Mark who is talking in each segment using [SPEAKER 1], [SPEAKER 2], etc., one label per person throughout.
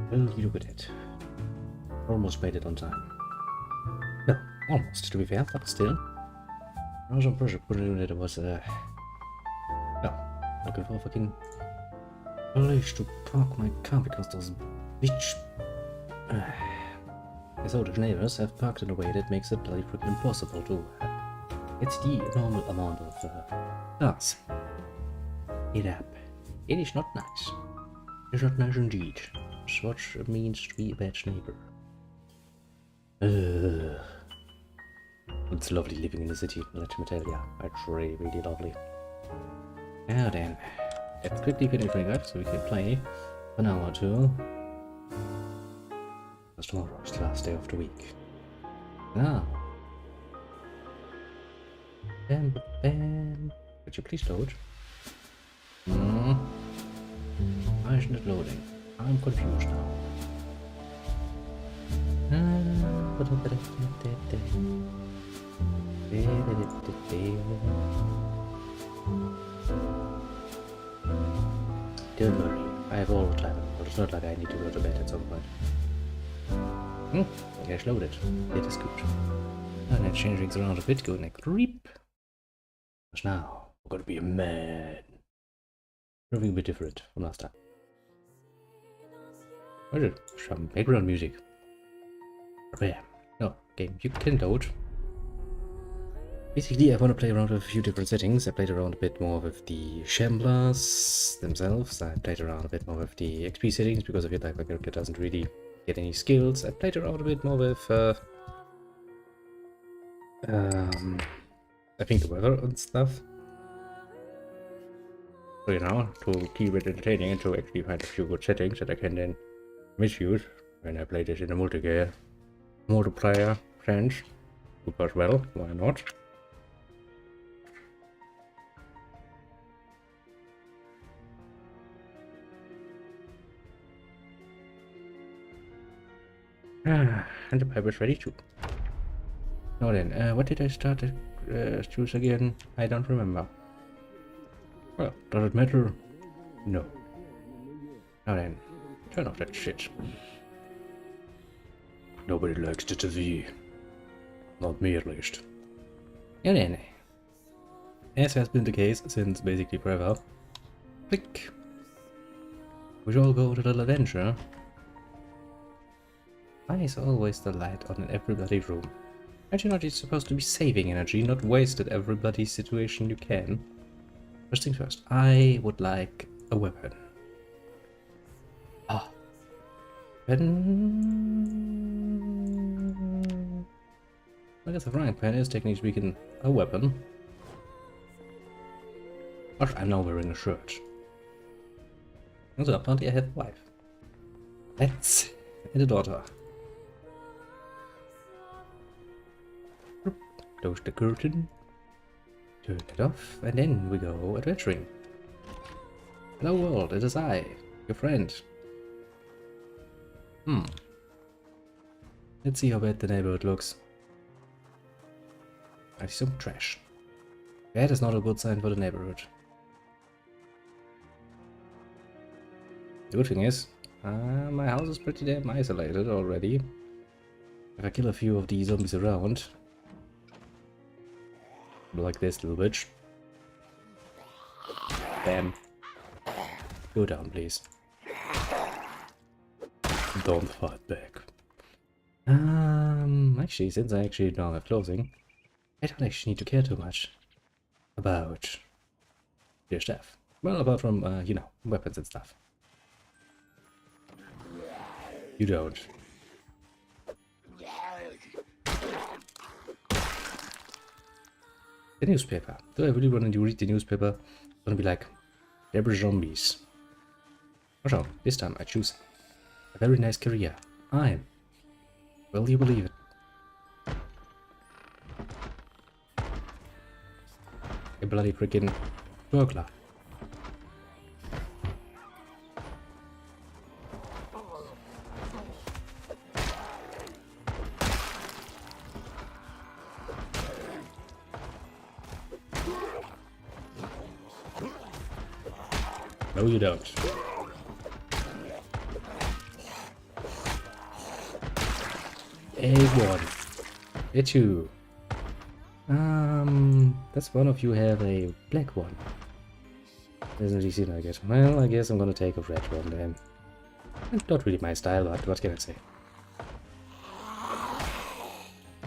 [SPEAKER 1] Well, you look at it. Almost made it on time. No, almost, to be fair, but still. I was on pressure putting it was, no, looking for a fucking place to park my car because those bitch... His older neighbors have parked in a way that makes it bloody freaking impossible to get the normal amount of cars. It up. It is not nice. It is not nice indeed. It's what it means to be a bad neighbor. It's lovely living in the city, let me tell ya. It's really, really lovely. Now then, let's quickly finish up so we can play an hour or two. Because tomorrow is the last day of the week. Now. Bam, bam. Could you please load? Why isn't it loading? I'm confused now. Don't worry, I have all the time, but it's not like I need to go to bed at some point. Yes, loaded. It is good. And let's change things around a bit, go like creep. Because now, we're gonna be a man. Something a bit different from last time. What is it? Some background music. Bam. No, game, you can load. Basically, I want to play around with a few different settings. I played around a bit more with the Shamblers themselves. I played around a bit more with the XP settings because I feel like my character doesn't really get any skills. I played around a bit more with I think the weather and stuff. So, you know, to keep it entertaining and to actually find a few good settings that I can then misuse when I play this in a multiplayer sense. Because, well, why not? And the pipe is ready too. Now then, what did I start to choose again? I don't remember. Well, does it matter? No. Now then, turn off that shit. Nobody likes the TV. Not me at least. And then, as has been the case since basically forever, click. We shall go to the adventure. Why is always the light on in every bloody room? Aren't you not supposed to be saving energy, not waste at every bloody situation you can? First things first, I would like a weapon. Ah. Pen. I guess the frying pan is technically speaking a weapon. Gosh, I'm now wearing a shirt. Also, apparently I have a wife. That's and a daughter. Close the curtain, turn it off, and then we go adventuring. Hello world, it is I, your friend. Let's see how bad the neighborhood looks. I see some trash. That is not a good sign for the neighborhood. The good thing is, my house is pretty damn isolated already. If I kill a few of these zombies around, like this little bitch. Bam. Go down, please. Don't fight back. Actually, since I actually now have closing, I don't actually need to care too much about their stuff. Well, apart from, you know, weapons and stuff. You don't. The newspaper. Do I really want to read the newspaper? It's gonna be like, there were zombies. Oh, this time I choose a very nice career. I'm. Will you believe it? A bloody freaking burglar. No, you don't. A1. A2. Does one of you have a black one? Doesn't really seem like it. Well, I guess I'm gonna take a red one then. Not really my style, but what can I say?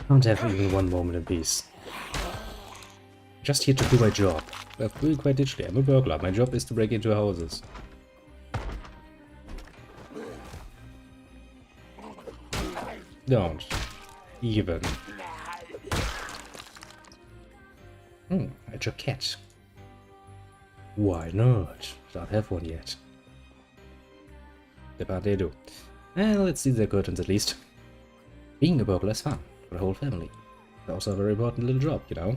[SPEAKER 1] Can't have even one moment in peace. Just here to do my job. I'm doing quite digitally. I'm a burglar. My job is to break into houses. Don't. Even. A jacket. Why not? Don't have one yet. The part they do. Well, let's see the curtains at least. Being a burglar is fun for the whole family. It's also a very important little job, you know.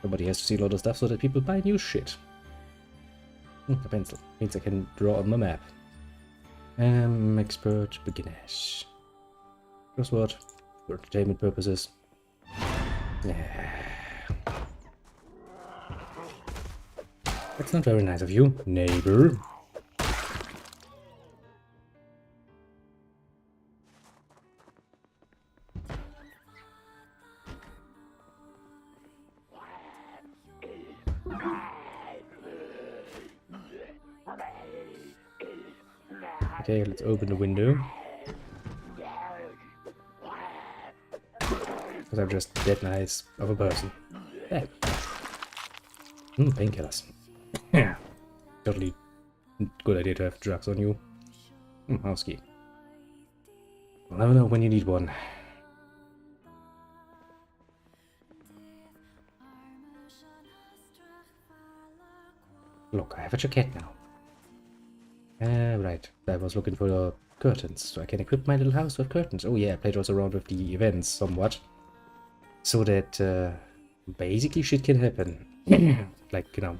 [SPEAKER 1] Somebody has to see a lot of stuff so that people buy new shit. A pencil. Means I can draw on my map. Expert beginners. Crossword. For entertainment purposes. That's not very nice of you, neighbor. Okay, let's open the window. Because I'm just that nice of a person. Yeah. Painkillers. Yeah. Totally good idea to have drugs on you. House key. Well, never know when you need one. Look, I have a jacket now. Right. I was looking for the curtains, so I can equip my little house with curtains. Oh yeah, I played also around with the events somewhat. So that basically shit can happen. Like, you know,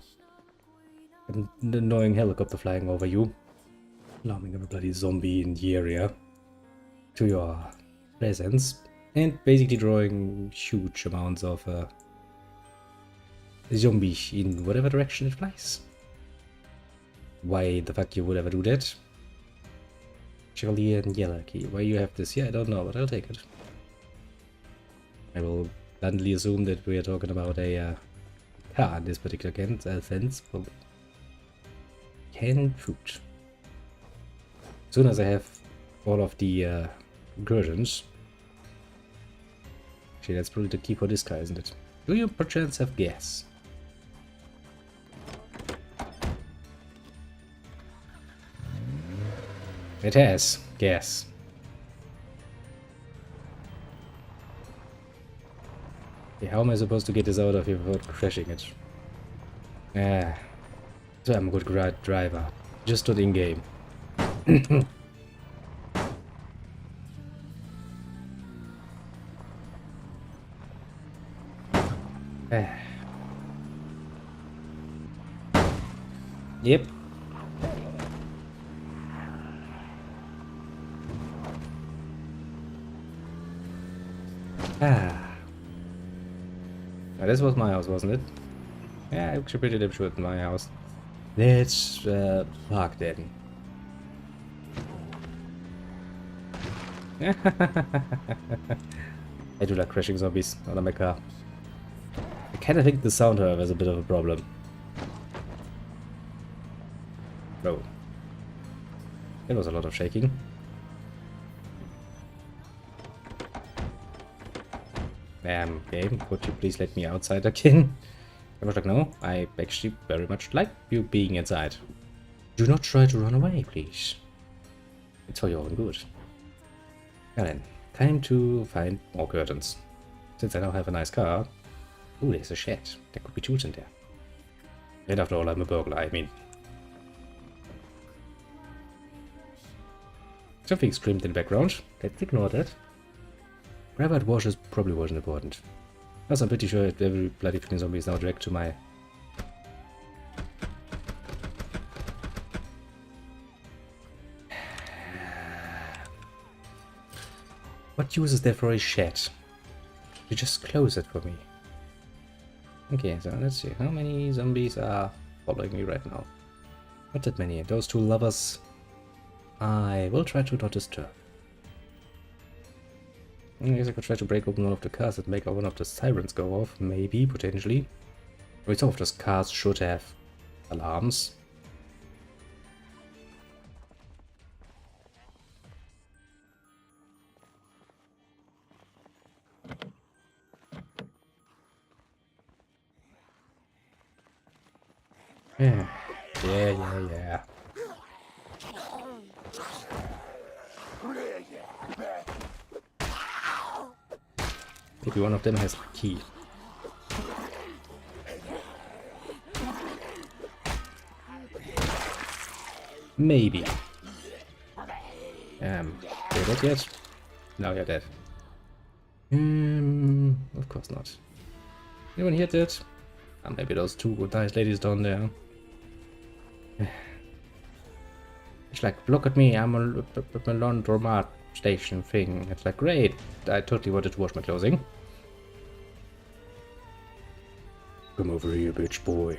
[SPEAKER 1] an annoying helicopter flying over you. Alarming a bloody zombie in the area to your presence. And basically drawing huge amounts of zombie in whatever direction it flies. Why the fuck you would ever do that? Chevalier and yellow key. Why you have this? Yeah, I don't know, but I'll take it. I will bluntly assume that we are talking about a car in this particular sense. Well, canned food. As soon as I have all of the curtains. Actually, that's probably the key for this guy, isn't it? Do you perchance have gas? It has gas. Okay, how am I supposed to get this out of here without crashing it? So I'm a good driver. Just not in game. Yep. Now this was my house, wasn't it? Yeah, actually pretty damn sure it's my house. Let's park then. I do like crashing zombies out of my car. I kinda think the sound, however, is a bit of a problem. Oh. There was a lot of shaking. Game, would you please let me outside again? I was like, no, I actually very much like you being inside. Do not try to run away, please. It's for your own good. Now then, time to find more curtains. Since I now have a nice car. Ooh, there's a shed. There could be tools in there. And after all, I'm a burglar, I mean. Something screamed in the background. Let's ignore that. Private washes probably wasn't important. Plus, I'm pretty sure every bloody freaking zombie is now dragged to my... What use is there for a shed? You just close it for me. Okay, so let's see. How many zombies are following me right now? Not that many. Those two lovers I will try to not disturb. I guess I could try to break open one of the cars and make one of the sirens go off. Maybe, potentially. I mean, some of those cars should have alarms. Yeah, yeah. Maybe one of them has the key. Maybe. You're dead yet? No, you're dead. Of course not. Anyone here dead? Maybe those two nice ladies down there. It's like, look at me, I'm a laundromat station thing. It's like, great, I totally wanted to wash my clothing. Come over here, bitch boy.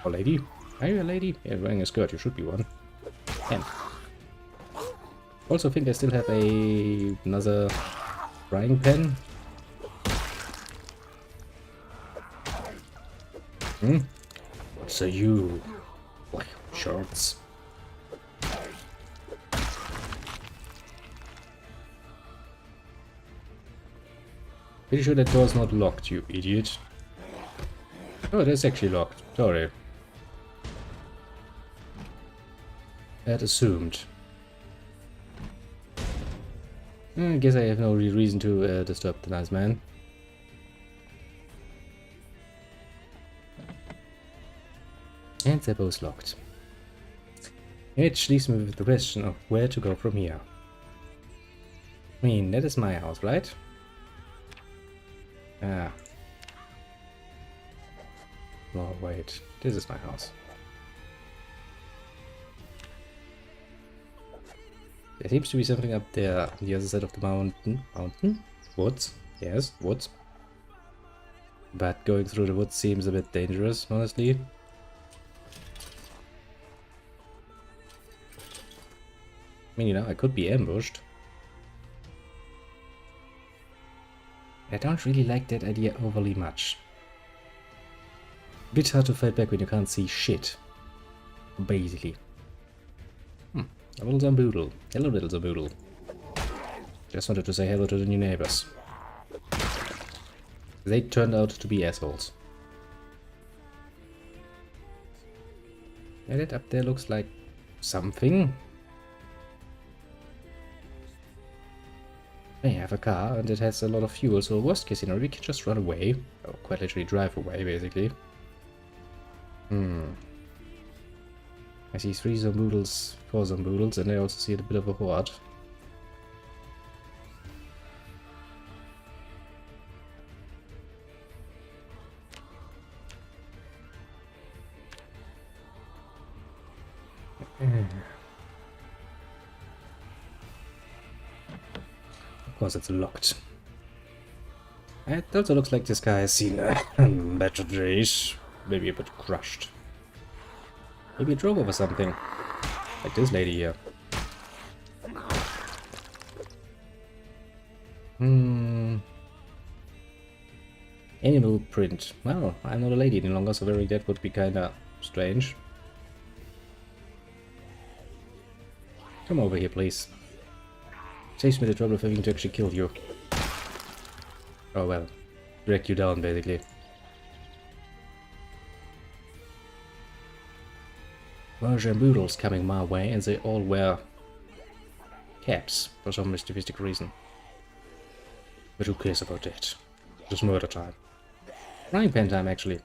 [SPEAKER 1] Or lady? Are you a lady? Yeah, wearing a skirt, you should be one. And also think I still have another frying pan. So you like shorts? Pretty sure that door's not locked, you idiot. Oh, that's actually locked. Sorry. I had assumed. I guess I have no real reason to disturb the nice man. And they're both locked. Which leaves me with the question of where to go from here. I mean, that is my house, right? Ah. Oh, wait. This is my house. There seems to be something up there on the other side of the mountain. Mountain? Woods? Yes, woods. But going through the woods seems a bit dangerous, honestly. I mean, you know, I could be ambushed. I don't really like that idea overly much. A bit hard to fight back when you can't see shit. Basically. A little Zomboidle. Hello, little Zomboidle. Just wanted to say hello to the new neighbors. They turned out to be assholes. And that up there looks like something. I have a car and it has a lot of fuel, so worst case scenario we can just run away. Or quite literally drive away, basically. I see 3 Zomboidles, 4 Zomboidles, and I also see a bit of a horde. Of course it's locked. It also looks like this guy has seen better days. Maybe a bit crushed. Maybe he drove over something. Like this lady here. Animal print. Well, I'm not a lady any longer, so wearing that would be kinda strange. Come over here, please. Saves me the trouble of having to actually kill you. Oh well. Drag you down, basically. Well, Zomboidles coming my way, and they all wear caps for some mysterious reason. But who cares about that? Just murder time. Frying pan time, actually.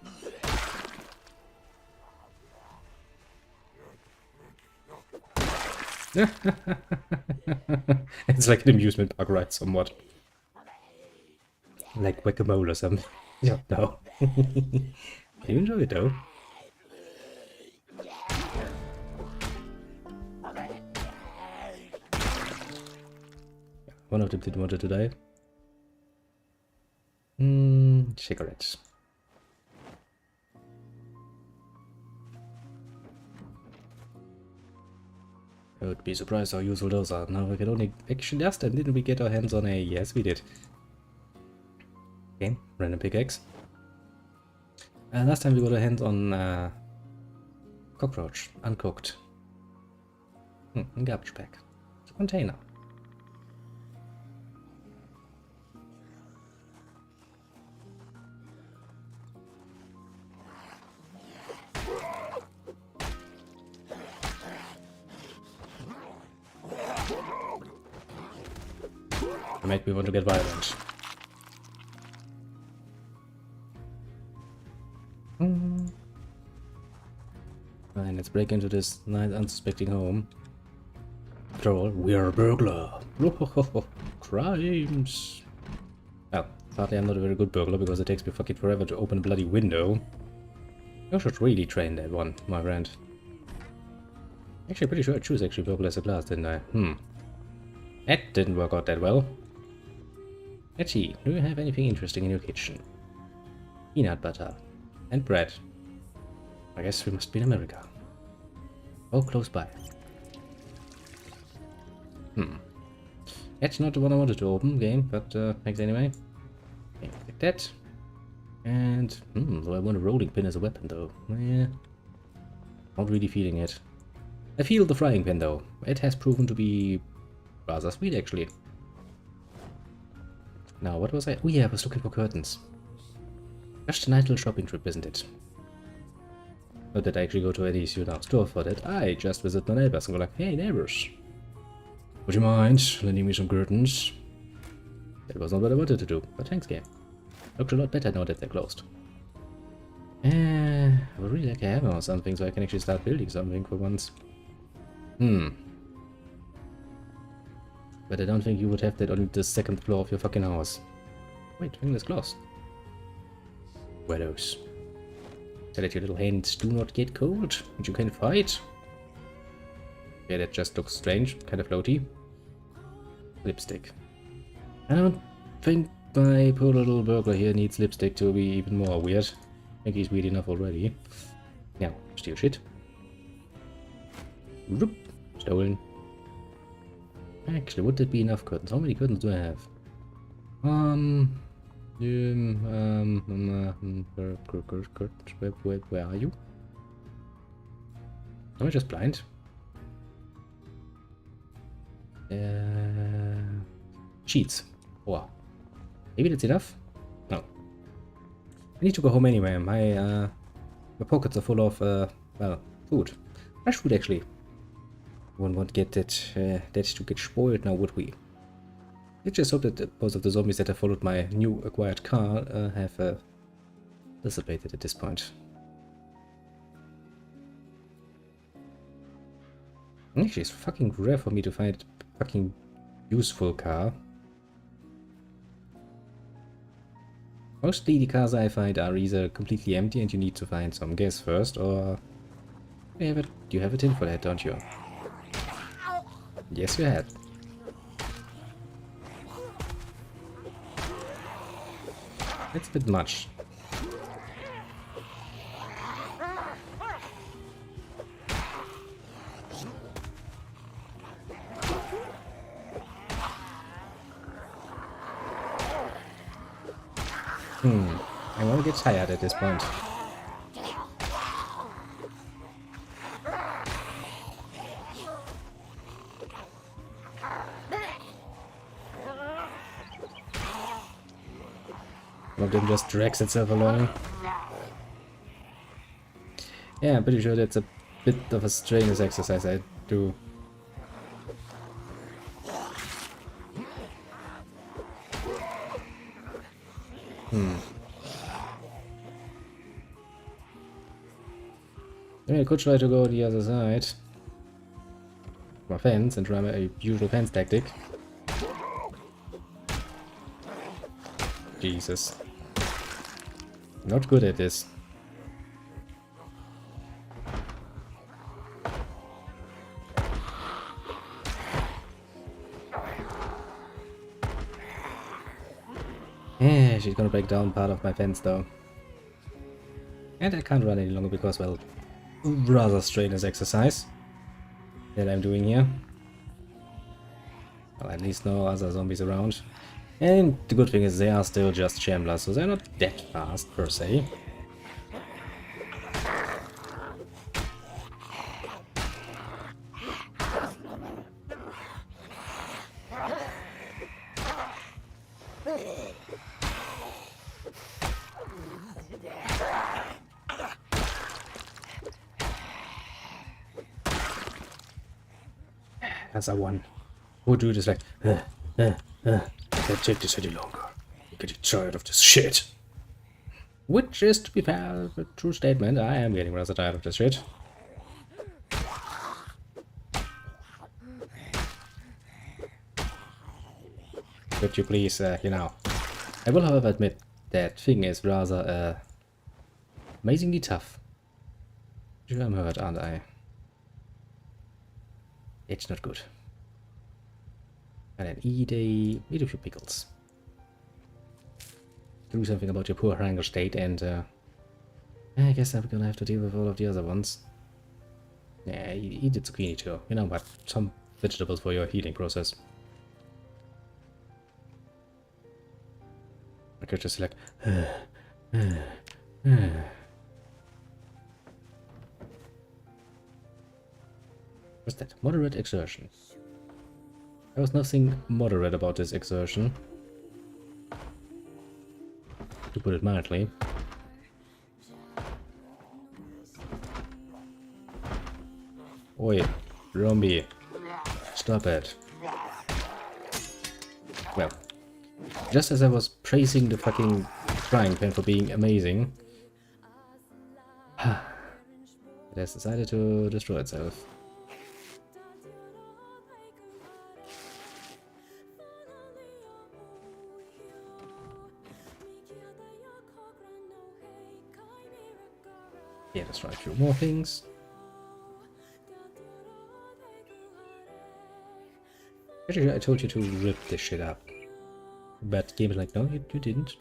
[SPEAKER 1] It's like an amusement park ride, somewhat. Like Whack-A-Mole or something. Yeah, no. You enjoy it, though. One of them didn't want to die. Cigarettes. I would be surprised how useful those are. Now we can only actually last time didn't we get our hands on a... Yes, we did. Okay, random pickaxe. Last time we got a hand on cockroach, uncooked. Garbage bag. It's a container. It make me want to get violent. Fine, let's break into this nice unsuspecting home. After all, we are a burglar. Crimes. Well, partly I'm not a very good burglar because it takes me fucking forever to open a bloody window. You should really train that one, my friend. Actually, pretty sure I choose actually burglar as a class, didn't I? That didn't work out that well. Let's see, do you have anything interesting in your kitchen? Peanut butter. And bread. I guess we must be in America. Oh, close by. That's not the one I wanted to open, game, but thanks anyway. Okay, like that. And, so I want a rolling pin as a weapon though. Yeah. Not really feeling it. I feel the frying pan though. It has proven to be rather sweet actually. Now, what was I? Oh yeah, I was looking for curtains. Just a nice little shopping trip, isn't it? Not that I actually go to any store for that. I just visit my neighbors and go like, hey neighbors, would you mind lending me some curtains? That was not what I wanted to do, but thanks game. Looks a lot better now that they're closed. I would really like a hammer or something so I can actually start building something for once. But I don't think you would have that on the second floor of your fucking house. Wait, fingers closed. Widows. So that your little hands do not get cold and you can fight. Yeah, that just looks strange, kind of floaty. Lipstick. I don't think my poor little burglar here needs lipstick to be even more weird. I think he's weird enough already. Now, steal shit. Whoop. Stolen. Actually, would that be enough curtains? How many curtains do I have? Where are you? Am I just blind? Sheets. Wow. Maybe that's enough? No. I need to go home anyway. My pockets are full of, well, food. Fresh food, actually. One won't get that to get spoiled now, would we? I just hope that most of the zombies that have followed my new acquired car have dissipated at this point. Actually, it's fucking rare for me to find a fucking useful car. Mostly the cars I find are either completely empty and you need to find some gas first, or you have a tin for that, don't you? Yes, you have. That's a bit much. I want to get tired at this point. One of them just drags itself along. Yeah, I'm pretty sure that's a bit of a strenuous exercise I do. I mean, I could try to go the other side. My fence and try my usual fence tactic. Jesus. Not good at this. Yeah, she's gonna break down part of my fence though. And I can't run any longer because, well, rather strenuous exercise that I'm doing here. Well, at least no other zombies around. And the good thing is they are still just shamblers, so they're not that fast per se. As I won. Who do this like, can't take this any longer. I'm getting tired of this shit. Which is, to be fair, a true statement. I am getting rather tired of this shit. Could you please, you know. I will, however, admit that thing is rather, amazingly tough. I'm hurt, aren't I? It's not good. And then eat a few pickles. Do something about your poor hunger state, and I guess I'm gonna have to deal with all of the other ones. Yeah, eat the zucchini too. You know what? Some vegetables for your healing process. I could just like. What's that? Moderate exertion. There was nothing moderate about this exertion, to put it mildly. Oi, Rombi, stop it. Well, just as I was praising the fucking frying pan for being amazing, it has decided to destroy itself. Yeah, let's try a few more things. Actually, I told you to rip this shit up. But game is like, no, you didn't.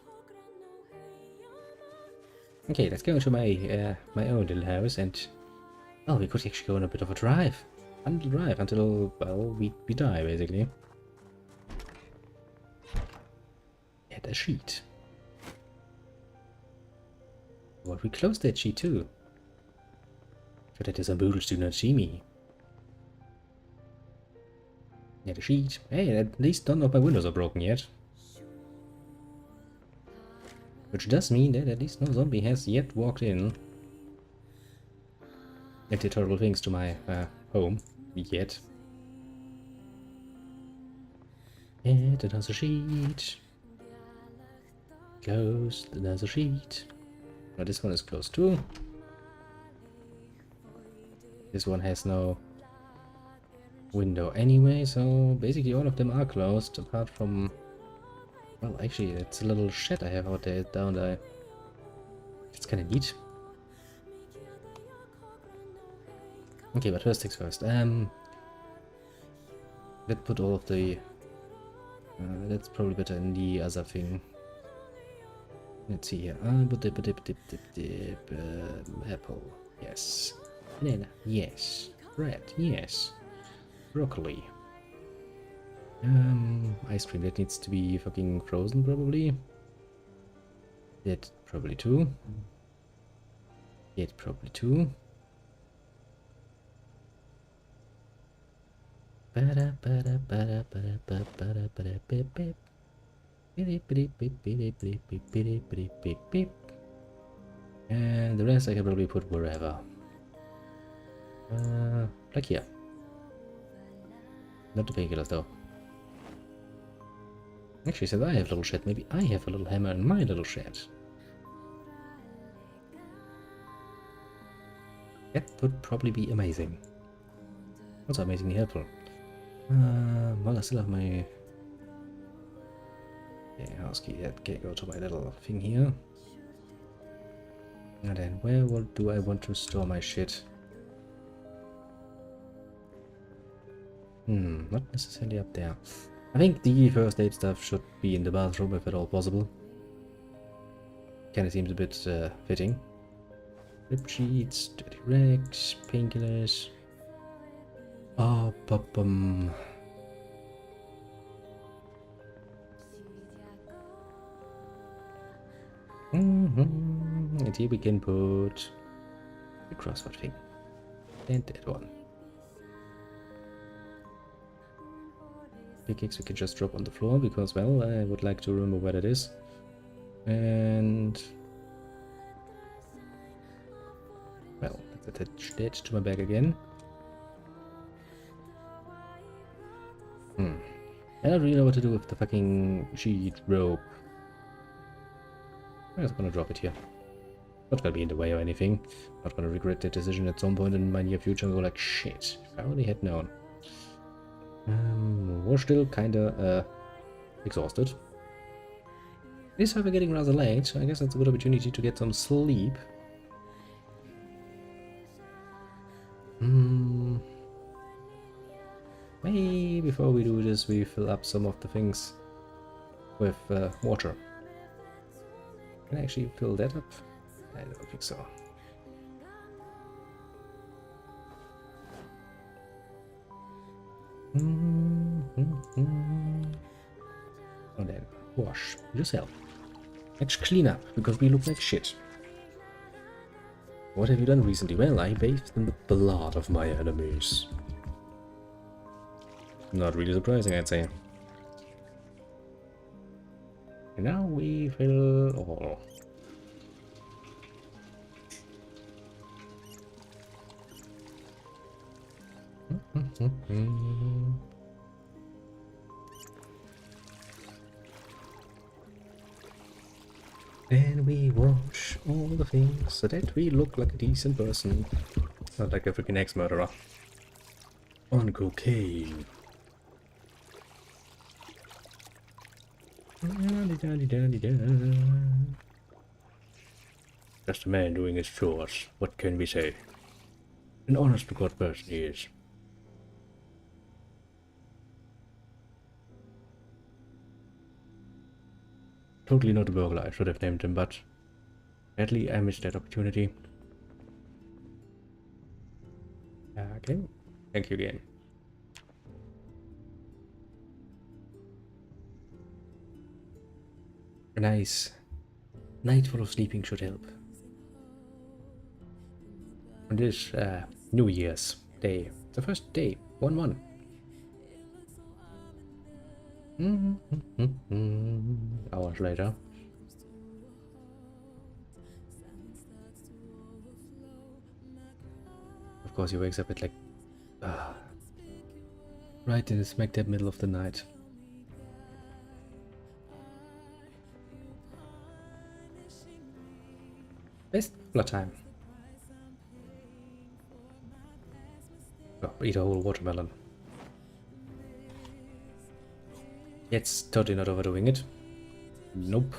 [SPEAKER 1] Okay, let's go into my my own little house, and well, we could actually go on a bit of a drive. Until well, we die basically. Get a sheet. Well, we closed that sheet too, so that the Zomboids do not see me. Yeah, the sheet. Hey, at least none of my windows are broken yet. Which does mean that at least no zombie has yet walked in and did terrible things to my home. Yet. And another sheet. Closed, another sheet. Now this one is closed too. This one has no window anyway, so basically all of them are closed apart from... Well, actually, it's a little shed I have out there down there. It's kind of neat. Okay, but first things first. Let's put all of the... that's probably better in the other thing. Let's see here. Apple. Yes. Banana. Yes. Bread. Yes. Broccoli. Ice cream, that needs to be fucking frozen probably. That probably too. That probably too. And the rest I can probably put wherever. Like here. Not the painkillers though. Actually, since I have a little shed, maybe I have a little hammer in my little shed. That would probably be amazing. Also amazingly helpful. Well, I still have my... Yeah, house key. That can go to my little thing here. And then where do I want to store my shit? Not necessarily up there. I think the first aid stuff should be in the bathroom if at all possible. Kinda seems a bit fitting. Rip sheets, dirty rags, painkillers. And here we can put the crossword thing. And that one. Pickaxe we can just drop on the floor because, well, I would like to remember where that is. And... well, let's attach that to my bag again. I don't really know what to do with the fucking sheet rope. I'm just gonna drop it here. Not gonna be in the way or anything. Not gonna regret that decision at some point in my near future and go like, shit, if I only had known. We're still kinda exhausted. It is however getting rather late, so I guess that's a good opportunity to get some sleep. Maybe before we do this, we fill up some of the things with water. Can I actually fill that up? I don't think so. And then wash yourself. Let's clean up, because we look like shit. What have you done recently? Well, I bathed in the blood of my enemies. Not really surprising, I'd say. And now we fill all. And we wash all the things so that we look like a decent person. Not like a freaking ex-murderer. On cocaine. Just a man doing his chores. What can we say? An honest to God person he is. Totally not a burglar, I should have named him, but sadly I missed that opportunity. Okay, thank you again. A nice night full of sleeping should help. On this New Year's Day, the first day, 1-1. Hours later. Of course he wakes up at like right in the smack dab middle of the night. Best blood time. Oh, eat a whole watermelon. It's totally not overdoing it. Nope.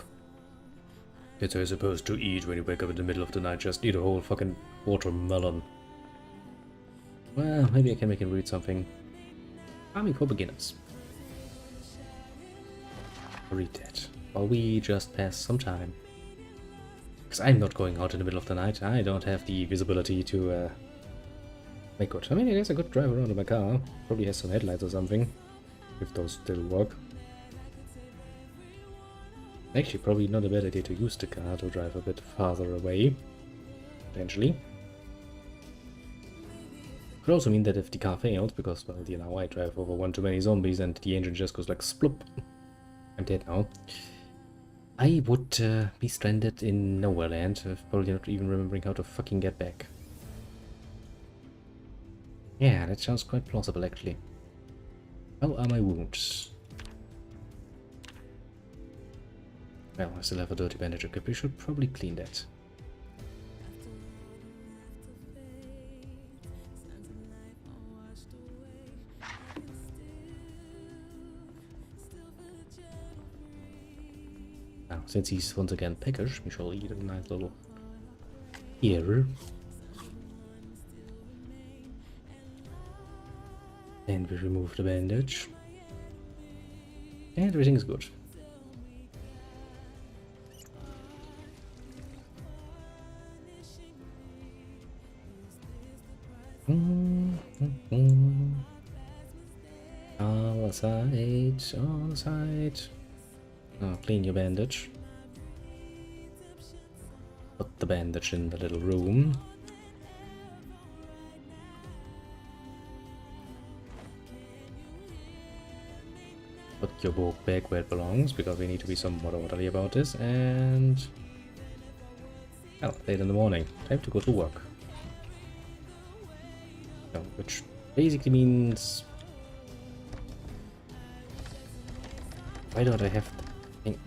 [SPEAKER 1] That's how you're supposed to eat when you wake up in the middle of the night. Just eat a whole fucking watermelon. Well, maybe I can make him read something. Farming for beginners. Read that. While we just pass some time. Because I'm not going out in the middle of the night. I don't have the visibility to make good. I mean, I guess I could drive around in my car. Probably has some headlights or something. If those still work. Actually, probably not a bad idea to use the car to drive a bit farther away. Potentially. Could also mean that if the car fails, because, well, you know, I drive over one too many zombies and the engine just goes like sploop. I'm dead now. I would be stranded in nowhere land, probably not even remembering how to fucking get back. Yeah, that sounds quite plausible actually. How are my wounds? Well, I still have a dirty bandage. Okay, we should probably clean that. Now, since he's once again peckish, we shall eat a nice little ear. And we remove the bandage. And everything is good. All aside. Oh, clean your bandage. Put the bandage in the little room. Put your book back where it belongs, because we need to be somewhat orderly about this, and... oh, late in the morning. Time to go to work. No, which basically means... why don't I have the thing?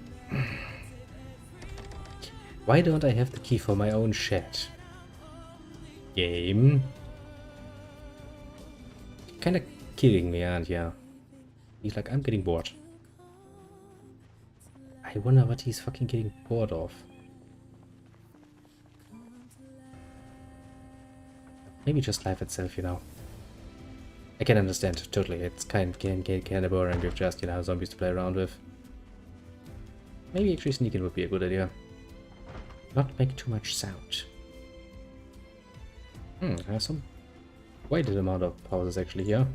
[SPEAKER 1] Why don't I have the key for my own shed? Game? Kinda kidding me, aren't ya? He's like, I'm getting bored. I wonder what he's fucking getting bored of. Maybe just life itself, you know. I can understand, totally. It's kind of boring with just, you know, zombies to play around with. Maybe actually sneaking would be a good idea. Not make too much sound. There's some quite an amount of pauses actually here.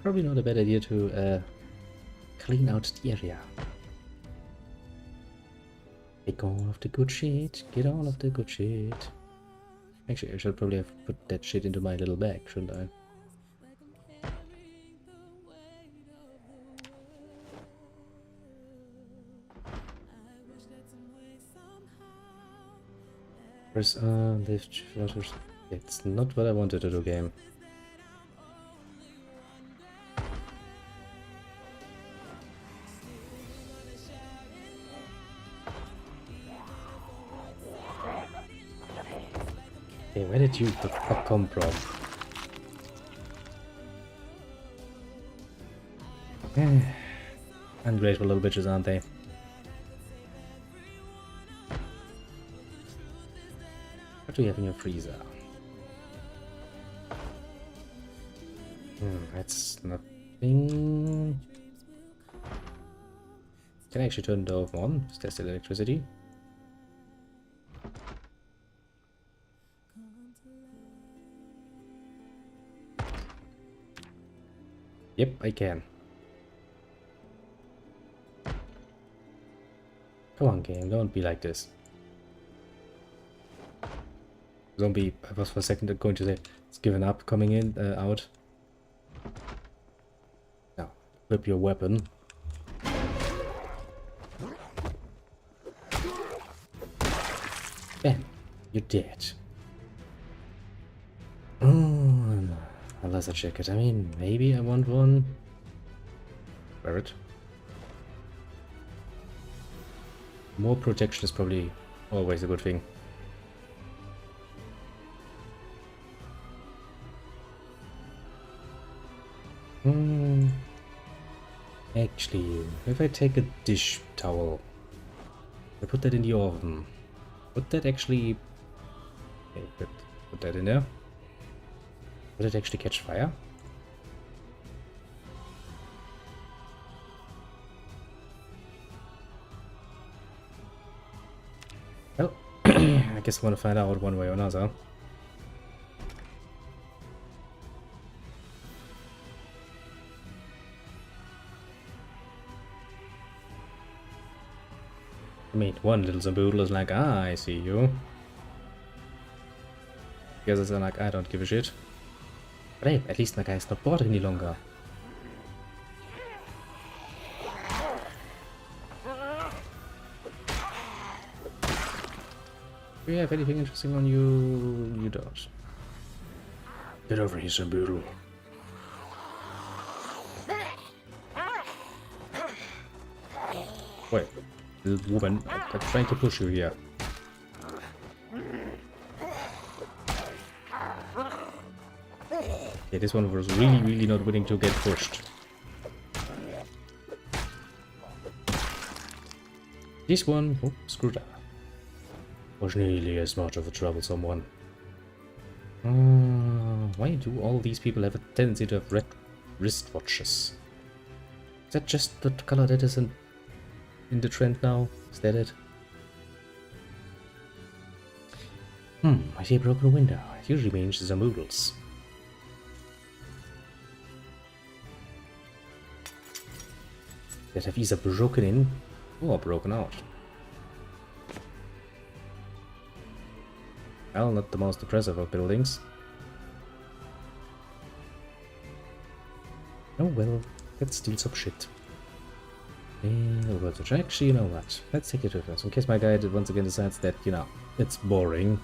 [SPEAKER 1] Probably not a bad idea to clean out the area. Take all of the good shit. Get all of the good shit. Actually, I should probably have put that shit into my little bag, shouldn't I? Press lift flutters. It's not what I wanted to do, game. Hey, where did you the fuck come from? Ungrateful little bitches, aren't they? What do you have in your freezer? That's nothing. Can I actually turn the oven on? Is there still electricity? Yep, I can. Come on, game, don't be like this. Zombie, I was for a second going to say it's given up coming in, out. Now, equip your weapon. Bam, you're dead. A leather jacket. I mean, maybe I want one. Wear it. More protection is probably always a good thing. Actually, if I take a dish towel, I put that in the oven. Would that actually... okay, put that in there. Would it actually catch fire? Well, I guess I want to find out one way or another. I mean, one little Zomboid is like, ah, I see you. The others are like, I don't give a shit. But hey, at least my guy's not bored any longer. Do you have anything interesting on you? You don't. Get over here, Zomboid. Wait, little woman, I'm trying to push you here. Okay, this one was really not willing to get pushed. This one, oh, screwed up. Was nearly as much of a troublesome one. Why do all these people have a tendency to have red wristwatches? Is that just the color that is in the trend now? Is that it? I see a broken window. It usually means Zomboids. that have either broken in or broken out. Well, not the most impressive of buildings. Oh well, let's steal some shit. We'll to check. Actually, you know what? Let's take it with us in case my guy once again decides that, you know, it's boring.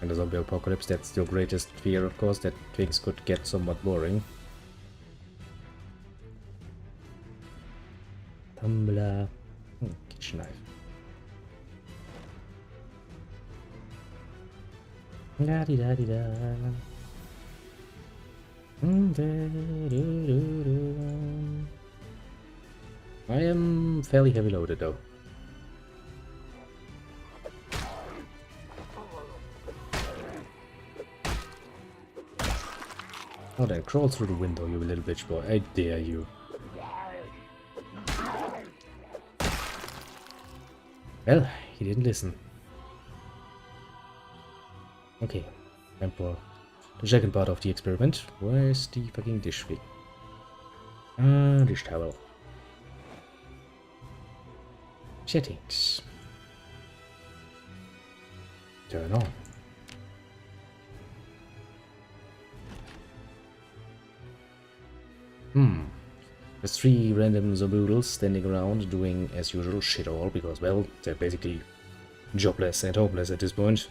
[SPEAKER 1] In the zombie apocalypse, that's your greatest fear, of course, that things could get somewhat boring. Tumbler. Kitchen knife. Da di da di da. I am fairly heavy loaded though. Oh, then crawl through the window, you little bitch boy. I dare you. Well, he didn't listen. Okay, time for the second part of the experiment. Where's the fucking dish thing? Dish towel. Settings. Turn on. There's 3 random zomboodles standing around doing as usual shit all because, well, they're basically jobless and homeless at this point.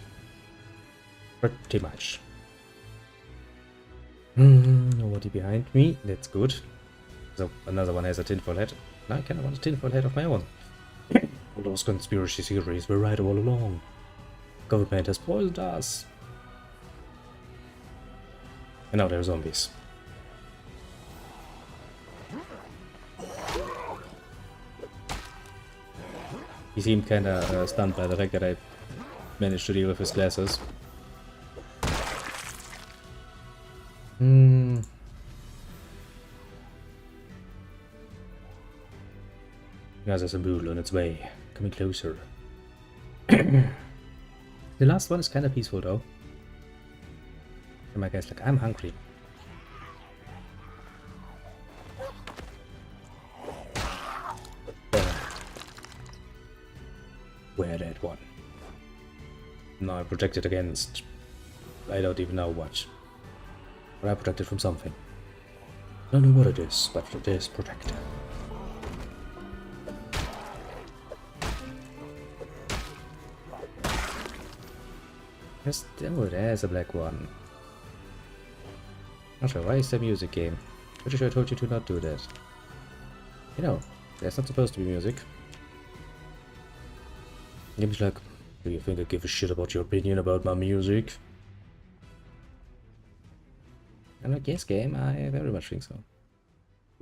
[SPEAKER 1] Pretty much. Nobody behind me, that's good. So another one has a tinfoil hat. I kind of want a tinfoil hat of my own. All those conspiracy theories were right all along. Government has poisoned us. And now there are zombies. He seemed kinda stunned by the fact that I managed to deal with his glasses. There's a zomboodle on its way, coming closer. The last one is kinda peaceful though. And my guy's like, I'm hungry. Where that one? Now I'm protected against... I don't even know what. But I'm protected from something. I don't know what it is, but it is protected. Yes, oh, there's a black one. Not sure, why is the music game? Pretty sure I told you to not do that. You know, there's not supposed to be music. Game's like, do you think I give a shit about your opinion about my music? And like, yes game, I very much think so.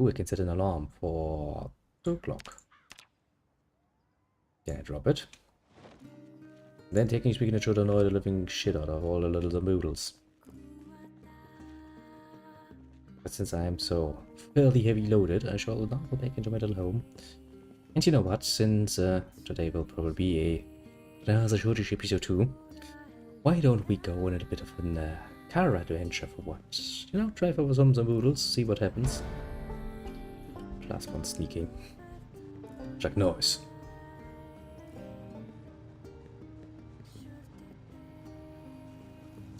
[SPEAKER 1] Ooh, I can set an alarm for 2 o'clock. Can I drop it? Then technically speaking, it should annoy the living shit out of all the little zomboodles. But since I am so fairly heavy loaded, I shall now go back into my little home. And you know what, since today will probably be a rather shortish episode 2, why don't we go on a little bit of a car adventure for once? You know, drive over some zomboodles, see what happens. Last one sneaking. Jack noise.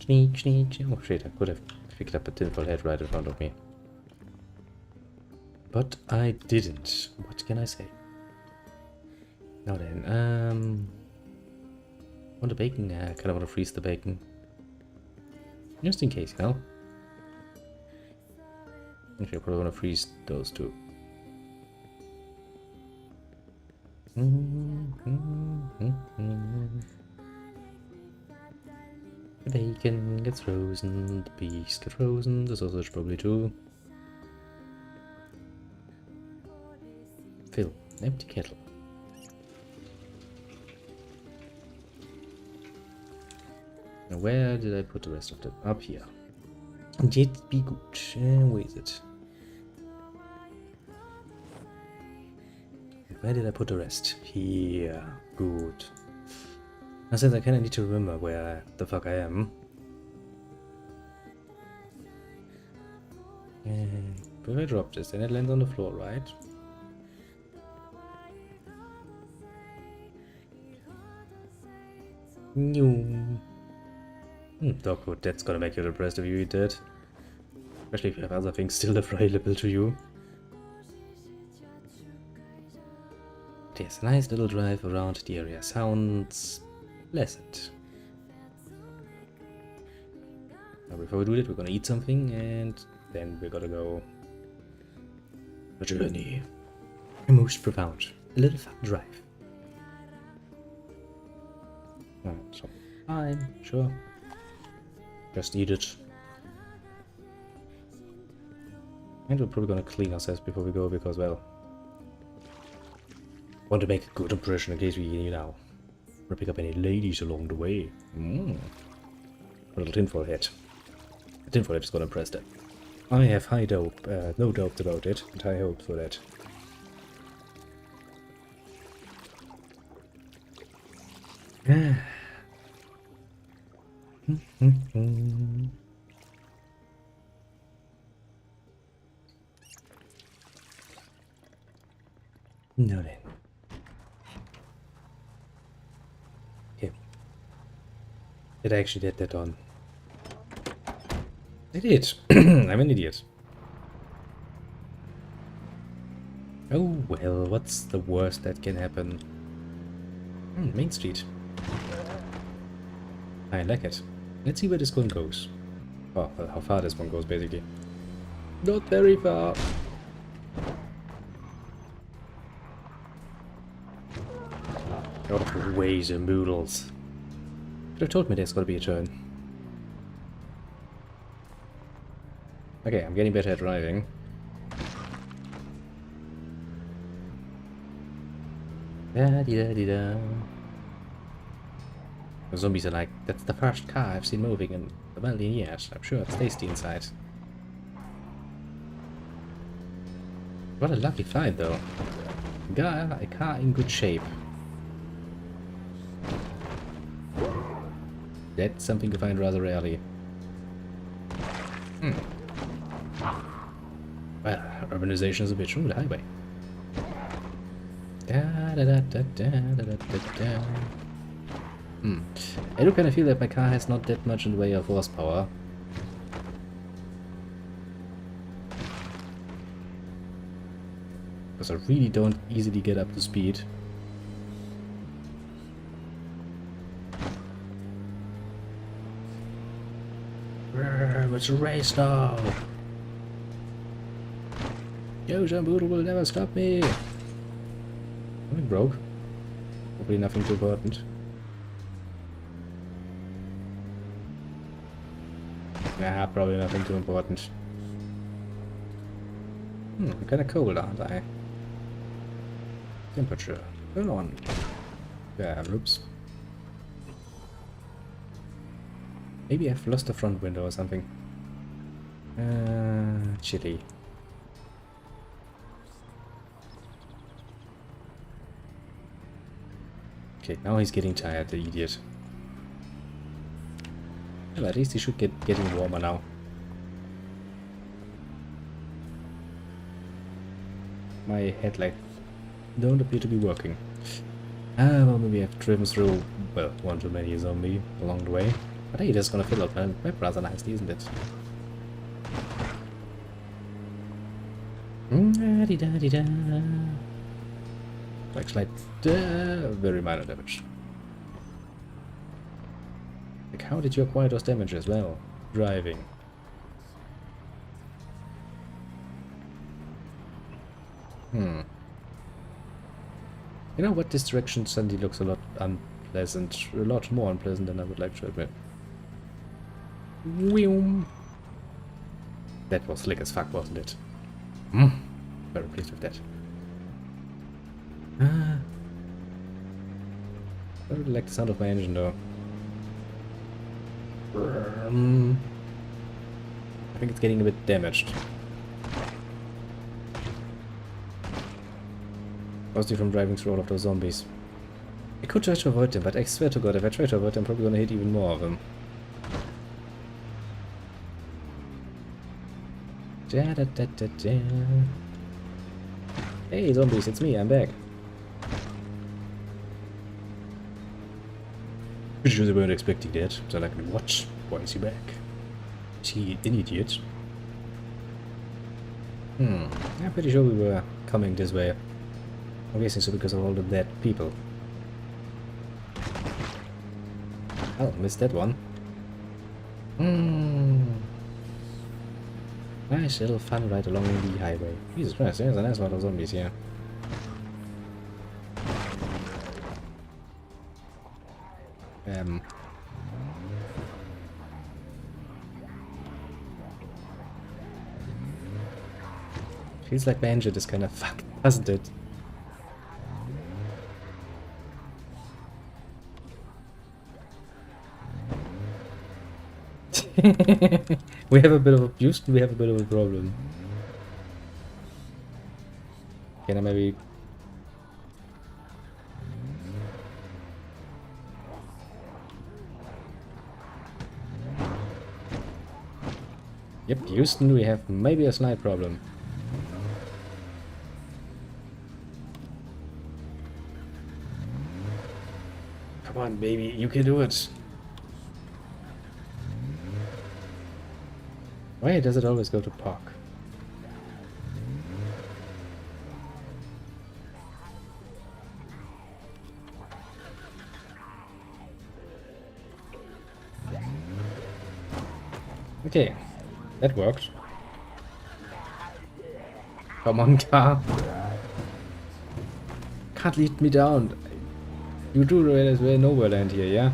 [SPEAKER 1] Sneak, sneak. Oh shit, I could have picked up a tinfoil head right in front of me. But I didn't. What can I say? Now then, want the bacon? I kind of want to freeze the bacon. Just in case, you know? Actually, I probably want to freeze those 2. The bacon gets frozen, the peas get frozen, the sausage probably too. Fill, empty kettle. Now where did I put the rest of them? Up here. And yet be good. Where is it? Where did I put the rest? Here. Good. Now since I kinda need to remember where the fuck I am. But if I drop this, then it lands on the floor, right? Dogwood, that's gonna make you depressed if you eat that. Especially if you have other things still available to you. There's a nice little drive around the area. Sounds pleasant. Now before we do that, we're gonna eat something and then we're gonna go a journey. Most profound. A little fun drive. Alright, so time, sure. Just eat it. And we're probably gonna clean ourselves before we go because, well, want to make a good impression in case we, you know, pick up any ladies along the way. A little tinfoil hat. A tinfoil hat is gonna impress them. I have no doubt about it, and high hopes for that. No then. Okay. Did I actually get that on? I did. I'm an idiot. Oh well, what's the worst that can happen? Main Street. I like it. Let's see where this one goes. Oh, well, how far this one goes, basically. Not very far. Out of the way, the noodles. Could have told me there's gotta be a turn. Okay, I'm getting better at driving. Da-dee-da-dee-da. The zombies are like, that's the first car I've seen moving in a million years. I'm sure it's tasty inside. What a lucky find, though. Got a car in good shape. That's something to find rather rarely. Well, urbanization is a bitch. Ooh, the highway. I do kind of feel that my car has not that much in the way of horsepower. Because I really don't easily get up to speed. It's a race now! Yo, Zomboid will never stop me! Something broke. Hopefully nothing too important. Nah, probably nothing too important. I'm kinda cold, aren't I? Temperature. Turn on. Yeah, oops. Maybe I've lost the front window or something. Chilly. Okay, now he's getting tired, the idiot. Well, at least he should getting warmer now. My headlights don't appear to be working. Well, maybe I've driven through, well, one too many zombie along the way. But hey, that's gonna fill up my map rather nicely, isn't it? Da-dee-da-dee-da. Like slight, very minor damage. Like, how did you acquire those damages? Well, driving. You know what? This direction suddenly looks a lot unpleasant. A lot more unpleasant than I would like to admit. That was slick as fuck, wasn't it? Very pleased with that. I really like the sound of my engine though. I think it's getting a bit damaged. Mostly from driving through all of those zombies. I could try to avoid them, but I swear to God, if I try to avoid them, I'm probably gonna hit even more of them. Hey zombies, it's me, I'm back. Pretty sure they weren't expecting that. So like, what? Why is he back? Is he an idiot? I'm pretty sure we were coming this way. I'm guessing so because of all the dead people. Oh, missed that one. Nice little fun ride along the highway. Jesus Christ, there's a nice lot of zombies here. Feels like my engine is kind of fucked, doesn't it? we have a bit of a Houston, we have a bit of a problem. Can I maybe... Yep, Houston, we have maybe a slight problem. Come on, baby, you can do it. Why does it always go to Park? Okay, that worked. Come on, car. Can't lead me down. You do realize we're nowhere land here, yeah?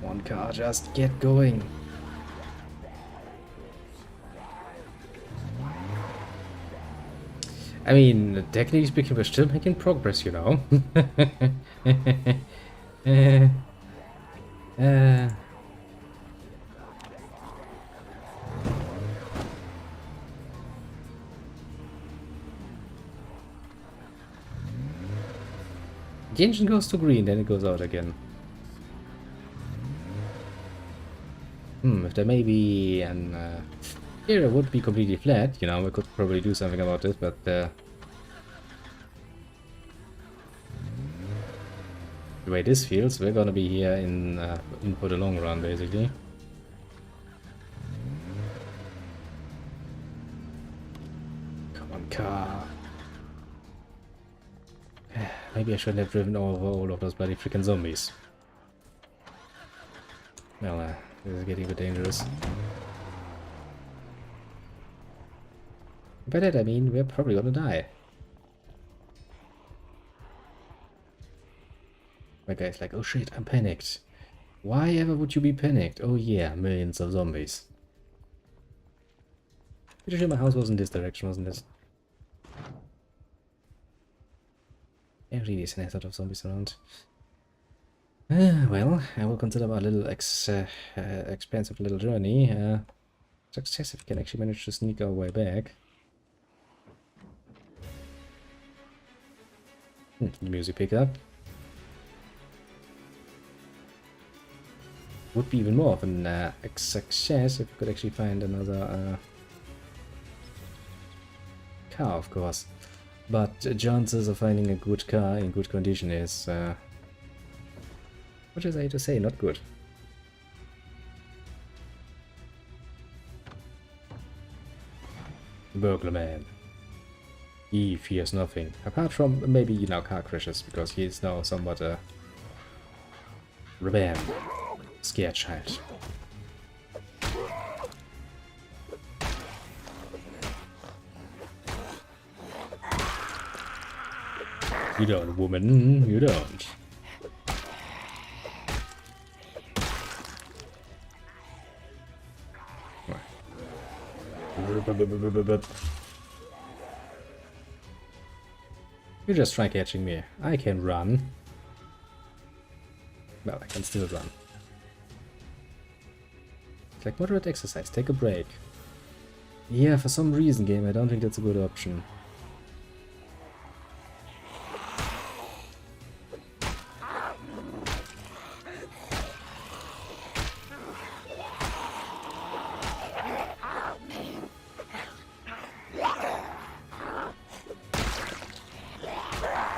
[SPEAKER 1] One car, just get going. I mean, technically speaking, we're still making progress, you know. The engine goes to green, then it goes out again. If there may be an area would be completely flat, you know, we could probably do something about this, but the way this feels, we're gonna be here in for the long run, basically. Come on, car. Maybe I shouldn't have driven over all of those bloody freaking zombies. Well, this is getting a bit dangerous. By that I mean, we're probably gonna die. My guy's like, oh shit, I'm panicked. Why ever would you be panicked? Oh yeah, millions of zombies. Pretty sure my house was in this direction, wasn't it? There really is a lot of zombies around. Well, I will consider our little expensive little journey success if we can actually manage to sneak our way back. The music pick up. Would be even more of an success if we could actually find another car, of course. But chances of finding a good car in good condition is, what is I to say, not good. Burglar man. He fears nothing, apart from maybe, you know, car crashes, because he is now somewhat a rebel, scared child. You don't, woman, you don't. You just try catching me. I can run. Well, I can still run. It's like moderate exercise, take a break. Yeah, for some reason, game, I don't think that's a good option.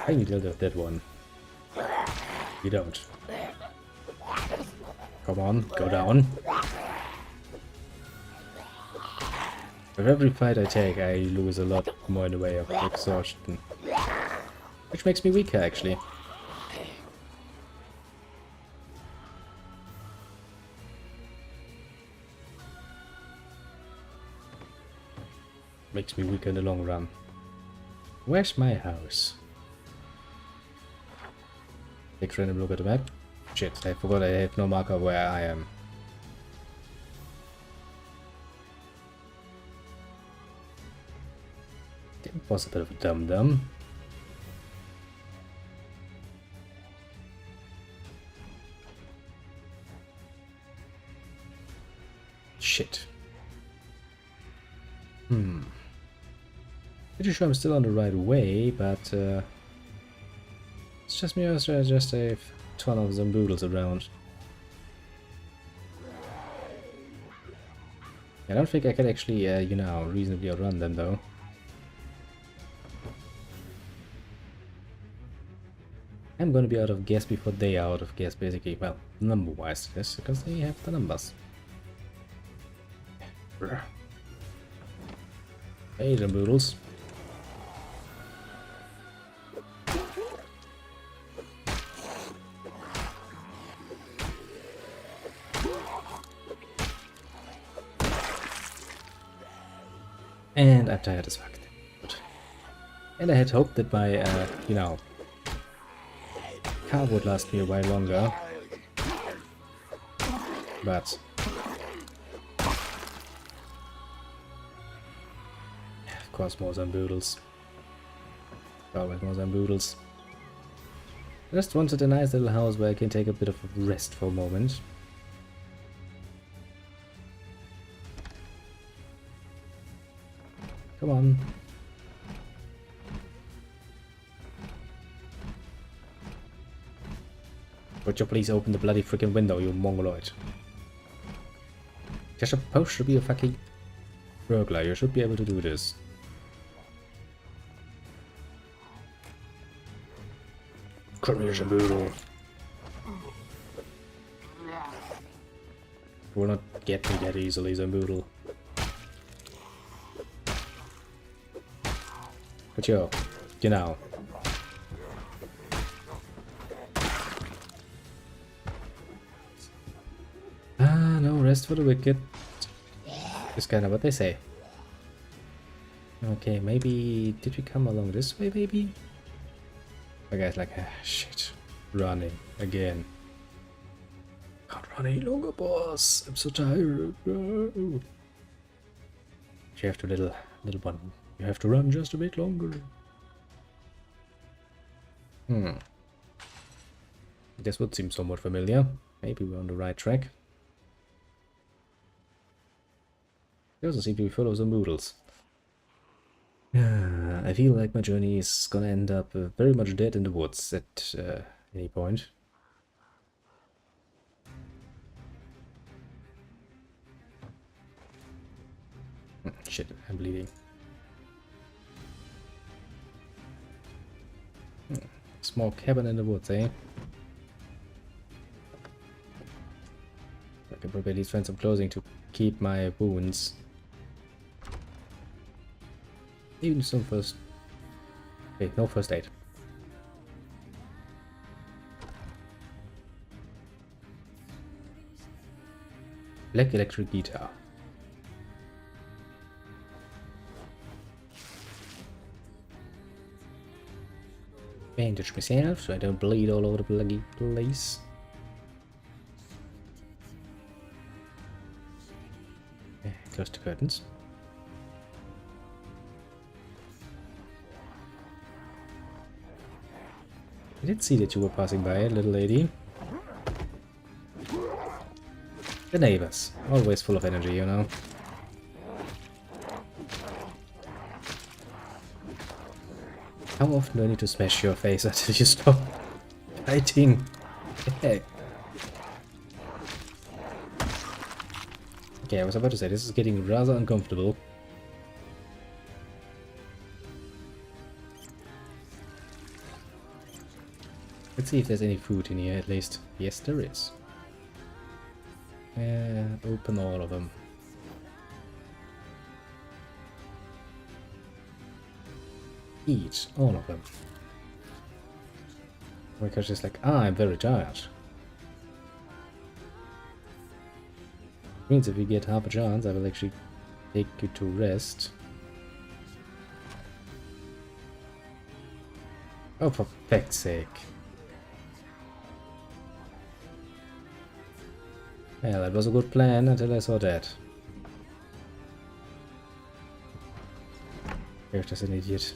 [SPEAKER 1] I need to deal with that one. You don't. Come on, go down. With every fight I take, I lose a lot more in the way of exhaustion. Which makes me weaker, actually. Makes me weaker in the long run. Where's my house? Take a random look at the map. Shit, I forgot I have no marker where I am. It was a bit of a dum-dum. Shit. Pretty sure I'm still on the right way, but it's just me, or just a ton of Zomboidals around. I don't think I can actually, you know, reasonably outrun them though. I'm gonna be out of gas before they are out of gas, basically. Well, number-wise, yes, because they have the numbers. Hey, Zomboidals. And I'm tired as fuck. And I had hoped that my, you know, car would last me a while longer. But of course, more Zomboidals. Always more Zomboidals. Just wanted a nice little house where I can take a bit of a rest for a moment. Come on. Would you please open the bloody freaking window, you mongoloid? You're supposed to be a fucking burglar. You should be able to do this. Come here, Zomboidal. You will not get me that easily, Zomboidal. But yo, you know. Ah, no rest for the wicked. Is kind of what they say. Okay, maybe... Did we come along this way, maybe? My guy's like, ah, shit. Running. Again. Can't run any longer, boss. I'm so tired. No. You have to, little one. You have to run just a bit longer. This would seem somewhat familiar. Maybe we're on the right track. It doesn't seem to be full of Zomboidals. I feel like my journey is gonna end up very much dead in the woods at any point. Shit, I'm bleeding. Small cabin in the woods, eh? I can probably at least find some clothing to keep my wounds. Even some first... Wait, no first aid. Black electric guitar. Bandage myself so I don't bleed all over the bloody place. Close the curtains. I did see that you were passing by, little lady. The neighbors, always full of energy, you know. How often do I need to smash your face until you stop fighting? Hey. Okay, I was about to say, this is getting rather uncomfortable. Let's see if there's any food in here at least. Yes, there is. Open all of them. Eat all of them. Because she's like, I'm very tired. Means if we get half a chance, I will actually take you to rest. Oh, for feck's sake. Yeah, that was a good plan until I saw that. You're just an idiot.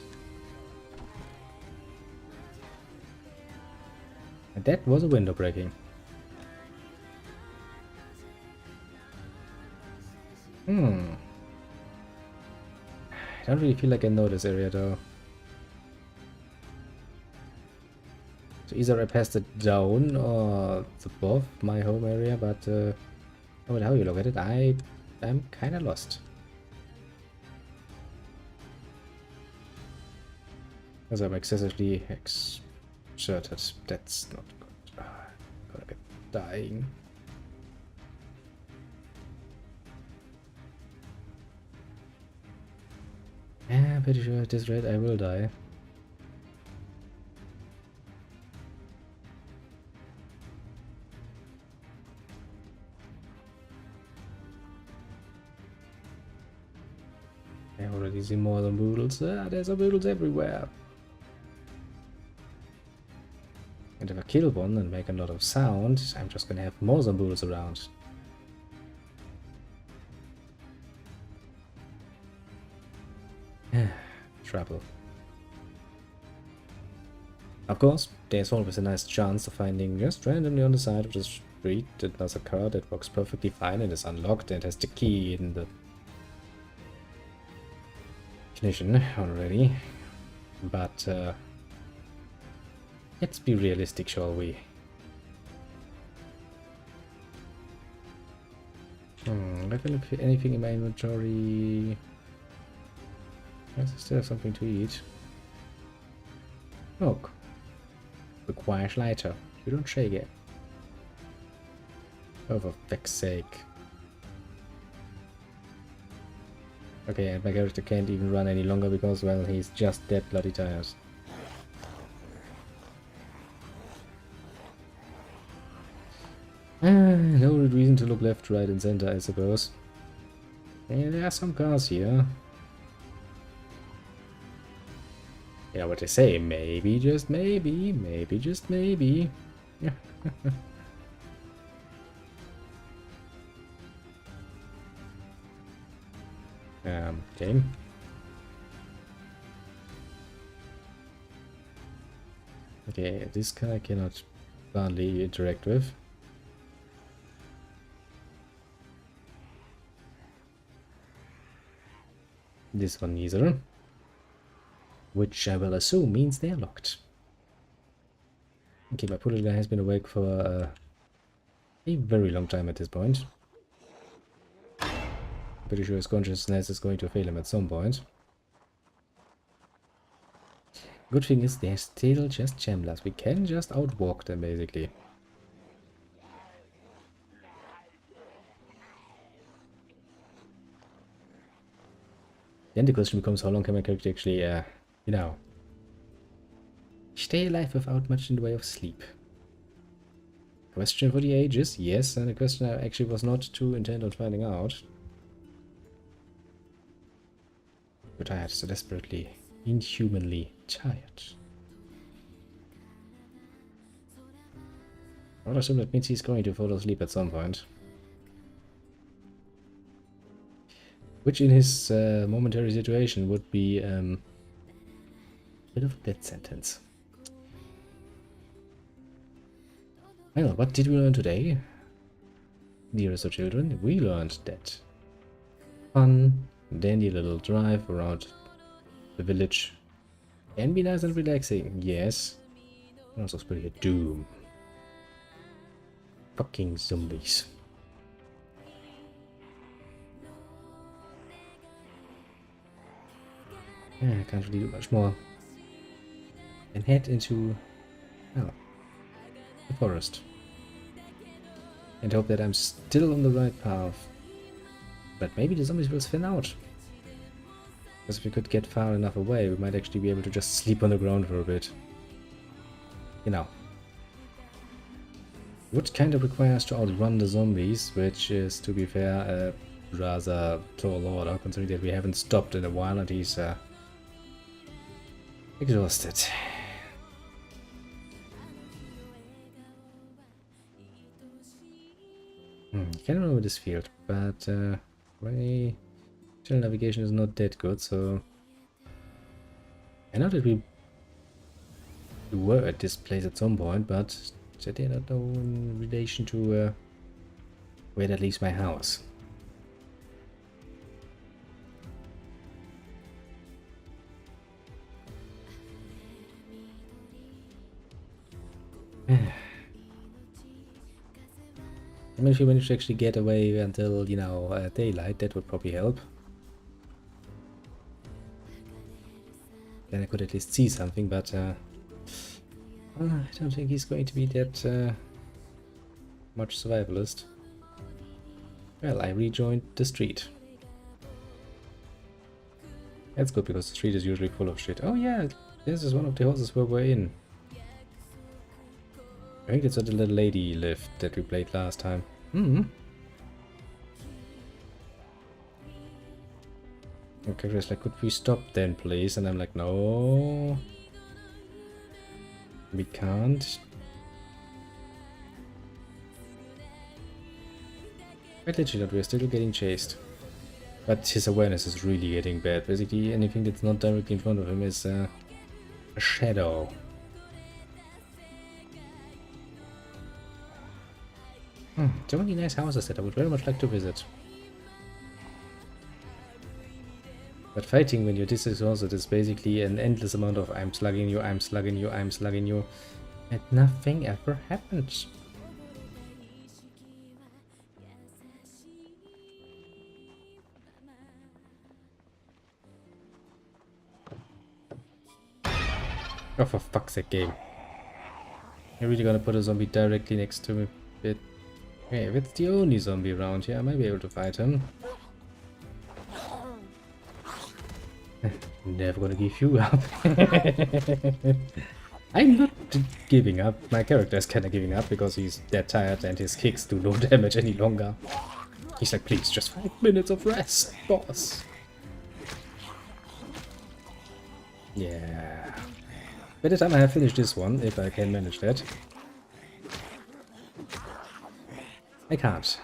[SPEAKER 1] And that was a window breaking. I don't really feel like I know this area though. So either I passed it down or it's above my home area, but no matter how you look at it, I'm kinda lost. Because I'm excessively exerted. That's not good. Gonna get dying. Yeah, I'm pretty sure at this rate I will die. I already see more than boodles. There's a boodles everywhere. And if I kill one and make a lot of sound, I'm just gonna have more zomboodles around. Trouble. Of course, there's always a nice chance of finding just randomly on the side of the street another car that works perfectly fine and is unlocked and has the key in the ignition already. But let's be realistic, shall we? Let me look for anything in my inventory. Yes, I still have something to eat. Look. Requires lighter. You don't shake it. Oh, for feck's sake. Okay, and my character can't even run any longer because, well, he's just dead bloody tired. No reason to look left, right, and center, I suppose. Yeah, there are some cars here. Yeah, what they say, maybe, just maybe, maybe, just maybe. Yeah. Okay. Okay, this guy I cannot hardly interact with. This one neither. Which I will assume means they're locked. Okay, my poor little guy has been awake for a very long time at this point. Pretty sure his consciousness is going to fail him at some point. Good thing is they're still just chamblers. We can just outwalk them basically. Then the question becomes, how long can my character actually, you know, stay alive without much in the way of sleep? Question for the ages, yes, and a question I actually was not too intent on finding out. But I had so desperately, inhumanly tired. I would assume that means he's going to fall asleep at some point. Which in his momentary situation would be a bit of a death sentence. Well, what did we learn today? Dearest of children, we learned that fun, dandy little drive around the village can be nice and relaxing, yes. And also spell doom. Fucking zombies. Yeah, I can't really do much more. And head into, well, the forest. and hope that I'm still on the right path. But maybe the zombies will thin out. Because if we could get far enough away, we might actually be able to just sleep on the ground for a bit. You know. Would kind of require us to outrun the zombies, which is, to be fair, a rather tall order, considering that we haven't stopped in a while and he's exhausted. Can't remember this field, but my channel navigation is not that good, so I know that we were at this place at some point, but I did not know in relation to where that leaves my house. I mean, if you manage to actually get away until, you know, daylight, that would probably help. Then I could at least see something, but I don't think he's going to be that much survivalist. Well, I rejoined the street. That's good, because the street is usually full of shit. Oh yeah, this is one of the houses where we're in. I think that's where the little lady lived that we played last time. Okay, Chris, like, could we stop then, please? And I'm like, no. We can't. But literally not, we're still getting chased. But his awareness is really getting bad. Basically, anything that's not directly in front of him is a shadow. So many nice houses that I would very much like to visit. But fighting when you're this exhausted is basically an endless amount of I'm slugging you, I'm slugging you, I'm slugging you, and nothing ever happens. Oh, for fuck's sake, game. You're really gonna put a zombie directly next to me? Okay, if it's the only zombie around here, I might be able to fight him. Never gonna give you up. I'm not giving up. My character is kinda giving up because he's dead tired and his kicks do no damage any longer. He's like, please, just 5 minutes of rest, boss. Yeah. By the time I have finished this one, if I can manage that. I can't.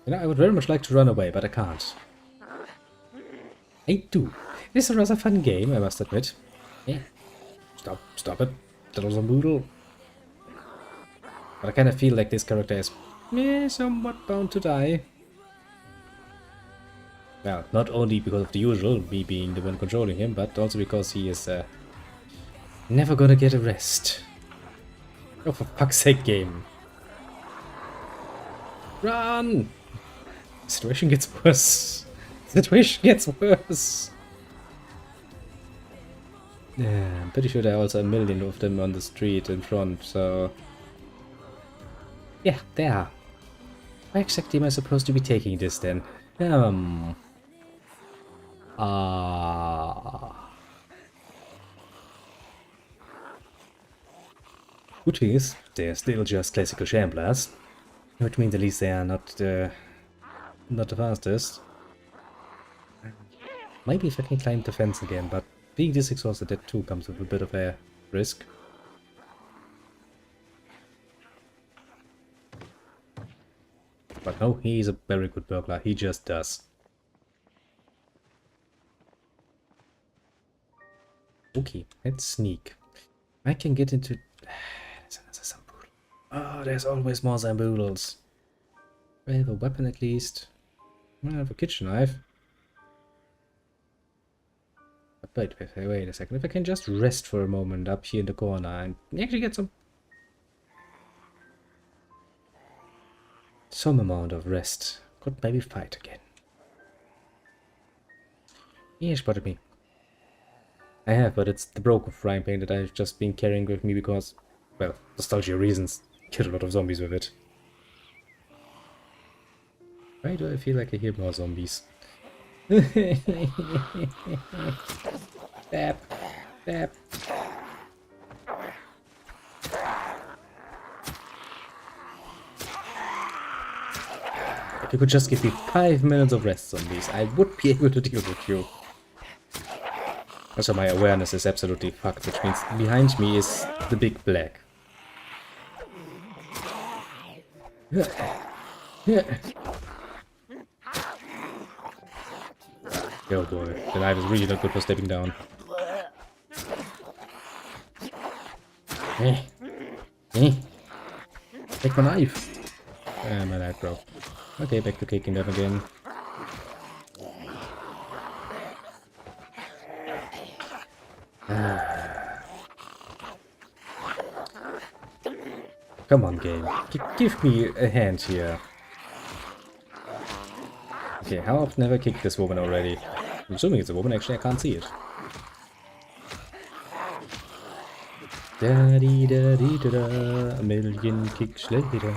[SPEAKER 1] You know, I would very much like to run away, but I can't. I do. This is a rather fun game, I must admit. Yeah. Stop it. Little Zomboidle. But I kind of feel like this character is somewhat bound to die. Well, not only because of the usual, me being the one controlling him, but also because he is never gonna get a rest. Oh, for fuck's sake, game. Run! The situation gets worse. The situation gets worse. Yeah, I'm pretty sure there are also a million of them on the street in front, so... Yeah, there. Where exactly am I supposed to be taking this then? Good thing is, they're still just classical shamblers. Which means at least they are not the fastest. Maybe if I can climb the fence again, but being this exhausted, that too comes with a bit of a risk. But no, he's a very good burglar, he just does. Okay, let's sneak. I can get into... There's another Zomboidle. Oh, there's always more Zomboidles. I have a weapon at least. I have a kitchen knife. But wait a second. If I can just rest for a moment up here in the corner and actually get some amount of rest, could maybe fight again. He spotted me. I have, but it's the broken frying pan that I've just been carrying with me because, well, nostalgia reasons. Kill a lot of zombies with it. Why do I feel like I hear more zombies? Stab. Stab. If you could just give me 5 minutes of rest, zombies, I would be able to deal with you. Also, my awareness is absolutely fucked, which means behind me is the big black. Oh boy, the knife is really not good for stepping down. Take my knife! My knife broke. Okay, back to kicking them again. Come on, game. Give me a hand here. Okay, how often have I kicked this woman already? I'm assuming it's a woman, actually I can't see it. Da-dee-da-dee-da-da, a million kicks later.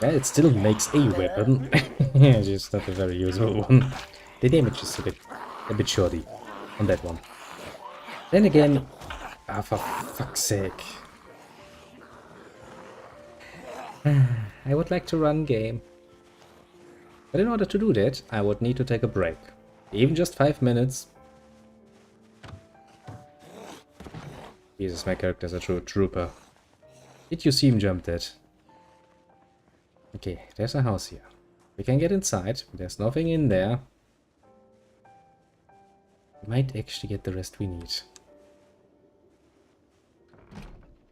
[SPEAKER 1] Yeah, it still makes a weapon. Just not a very usable one. The damage is a bit shorty on that one. Then again, for fuck's sake. I would like to run game. But in order to do that, I would need to take a break. Even just 5 minutes. Jesus, my character is a true trooper. Did you see him jump that? Okay, there's a house here. We can get inside. There's nothing in there. We might actually get the rest we need.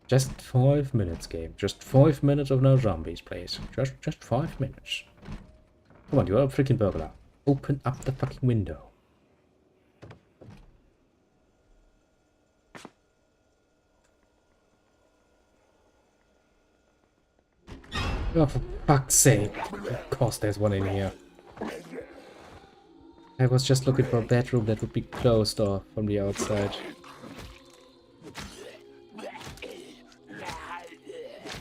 [SPEAKER 1] Just 5 minutes, game. Just 5 minutes of no zombies, please. Just 5 minutes. Come on, you're a freaking burglar. Open up the fucking window. Oh, for fuck's sake. Of course there's one in here. I was just looking for a bedroom that would be closed off from the outside.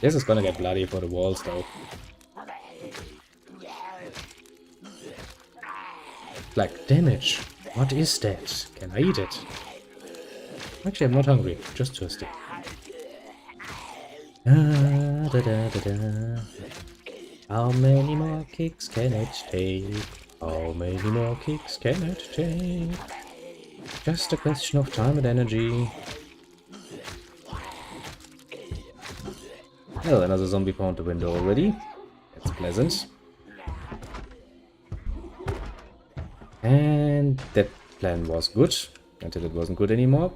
[SPEAKER 1] This is gonna get bloody for the walls, though. Like, damage. What is that? Can I eat it? Actually, I'm not hungry. Just thirsty. Da, da, da, da. How many more kicks can it take? How many more kicks can it take? Just a question of time and energy. Well, another zombie found the window already. That's pleasant. And that plan was good, until it wasn't good anymore.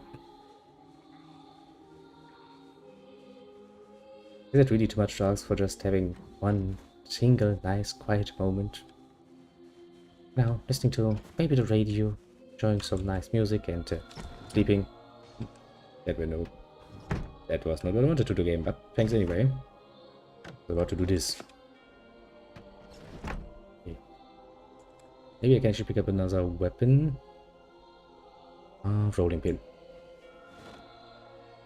[SPEAKER 1] Is it really too much to ask for just having one single nice quiet moment? Now, listening to maybe the radio, enjoying some nice music and sleeping. That window. That was not what I wanted to do game, but thanks anyway. I'm about to do this. Okay. Maybe I can actually pick up another weapon. Rolling pin.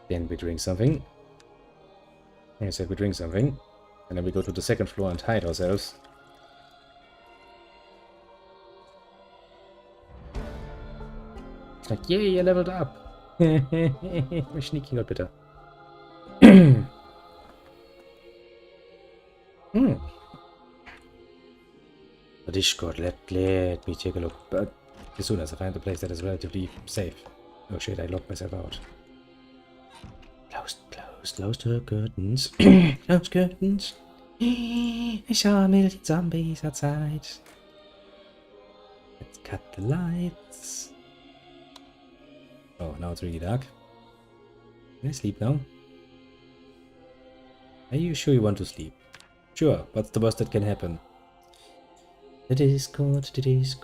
[SPEAKER 1] Then we drink something. I said we drink something. And then we go to the second floor and hide ourselves. It's like, yay, I leveled up. We're sneaking out bitte. The Discord, let me take a look. But as soon as I find a place that is relatively safe. Oh shit, I locked myself out. Close the curtains. Close curtains. I saw a million zombies outside. Let's cut the lights. Oh, now it's really dark. Can I sleep now? Are you sure you want to sleep? Sure, what's the worst that can happen? The Discord, there's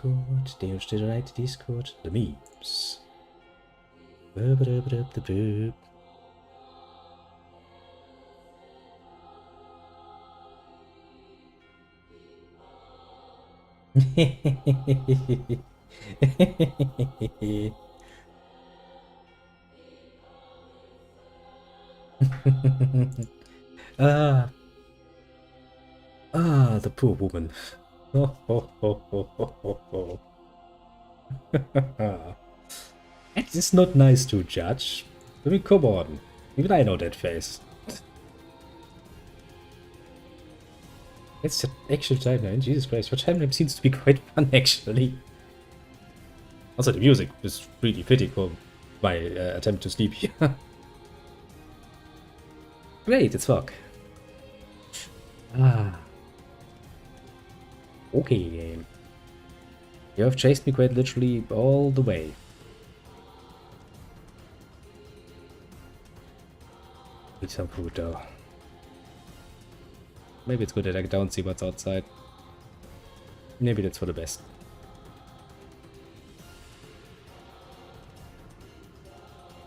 [SPEAKER 1] the right Discord, the memes. ah, the poor woman. Oh, oh, oh, oh, oh, oh, oh. It is not nice to judge. I mean, come on. Even I know that face. It's an actual timeline. Jesus Christ, your timeline seems to be quite fun, actually. Also, the music is really fitting for my attempt to sleep here. Great, it's fog. Okay, game. You have chased me quite literally all the way. Need some food though. Maybe it's good that I don't see what's outside. Maybe that's for the best.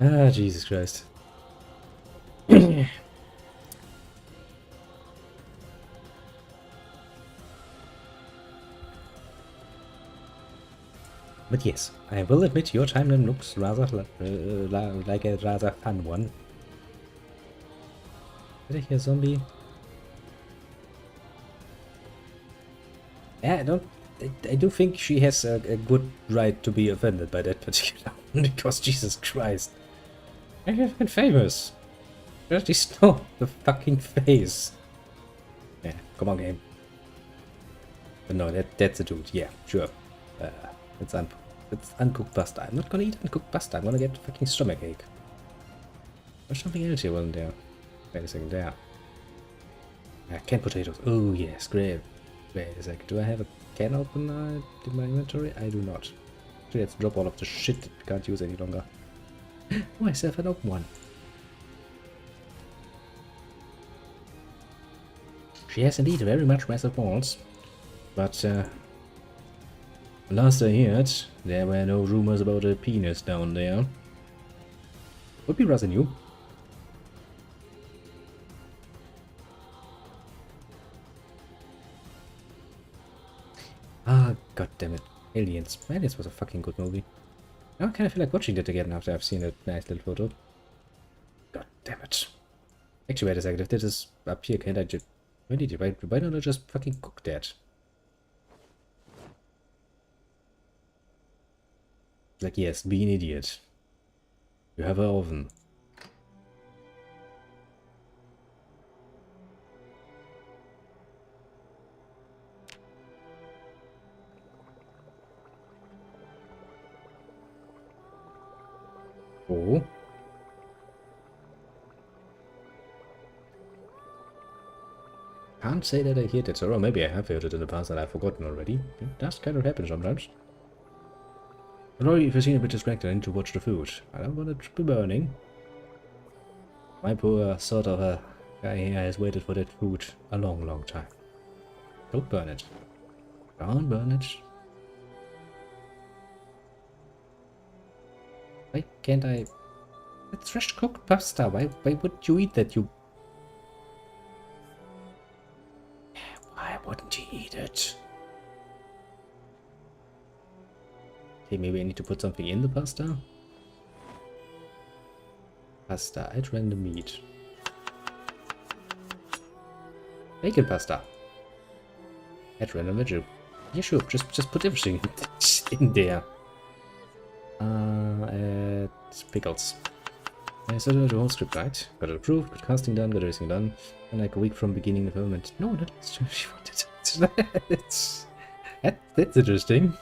[SPEAKER 1] Jesus Christ. But yes, I will admit your timeline looks rather like a rather fun one. Did I hear a zombie? Yeah, I do think she has a good right to be offended by that particular one, because Jesus Christ. I have been famous. Just ignore the fucking face. Yeah, come on, game. But no, that's a dude. Yeah, sure. It's uncooked pasta. I'm not gonna eat uncooked pasta. I'm gonna get fucking stomachache. There's something else here, wasn't there? Wait a second, there. Canned potatoes. Oh yes, great. Wait a second. Do I have a can opener in my inventory? I do not. So let's drop all of the shit that we can't use any longer. Oh, I still have an open one. She has indeed very much massive balls. But last I heard, there were no rumors about a penis down there. Would be rather new. Ah, god damn it. Aliens. Aliens was a fucking good movie. Now I kind of feel like watching that again after I've seen a nice little photo. God damn it. Actually, wait a second. If this is up here, can't I just... Why don't I just fucking cook that? Like, yes, be an idiot. You have an oven. Oh. Can't say that I heard it, or maybe I have heard it in the past and I've forgotten already. It does kind of happen sometimes. Sorry if you seem a bit distracted, I need to watch the food. I don't want it to be burning. My poor sort of a guy here has waited for that food a long, long time. Don't burn it. Don't burn it. Why can't I... It's fresh cooked pasta. Why would you eat that, you... Why wouldn't you eat it? Okay, maybe I need to put something in the pasta? Pasta, add random meat. Bacon pasta. Add random vegetable. Yeah, sure, just put everything in there. Add pickles. I started the whole script right. Got it approved, got casting done, got everything done. And like a week from beginning development. No, that's she wanted it. That's interesting.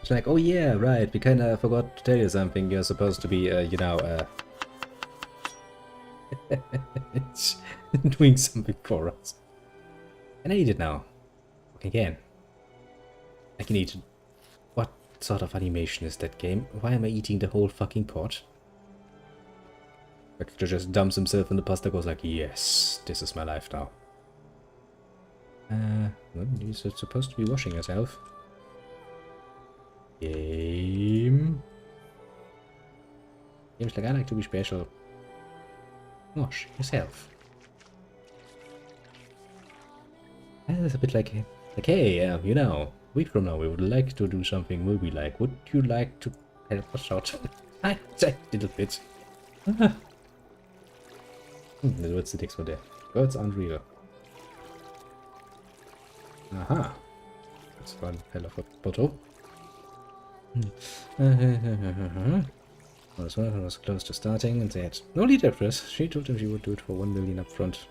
[SPEAKER 1] It's like, oh yeah, right, we kinda forgot to tell you something. You're supposed to be, you know, it's doing something for us. And I eat it now. Again. I can eat it. What sort of animation is that game? Why am I eating the whole fucking pot? Victor just dumps himself in the pasta, goes like, yes, this is my life now. Well, you're supposed to be washing yourself. Game. Games like I like to be special. Wash yourself. And it's a bit like hey, you know, a week from now we would like to do something movie-like. Would you like to help us out? I a little bit. Das wird die nichts von der. God's Unreal. Aha. Das war ein heller Foto. Well, this one was close to starting and they had no lead address. She told him she would do it for 1 million up front.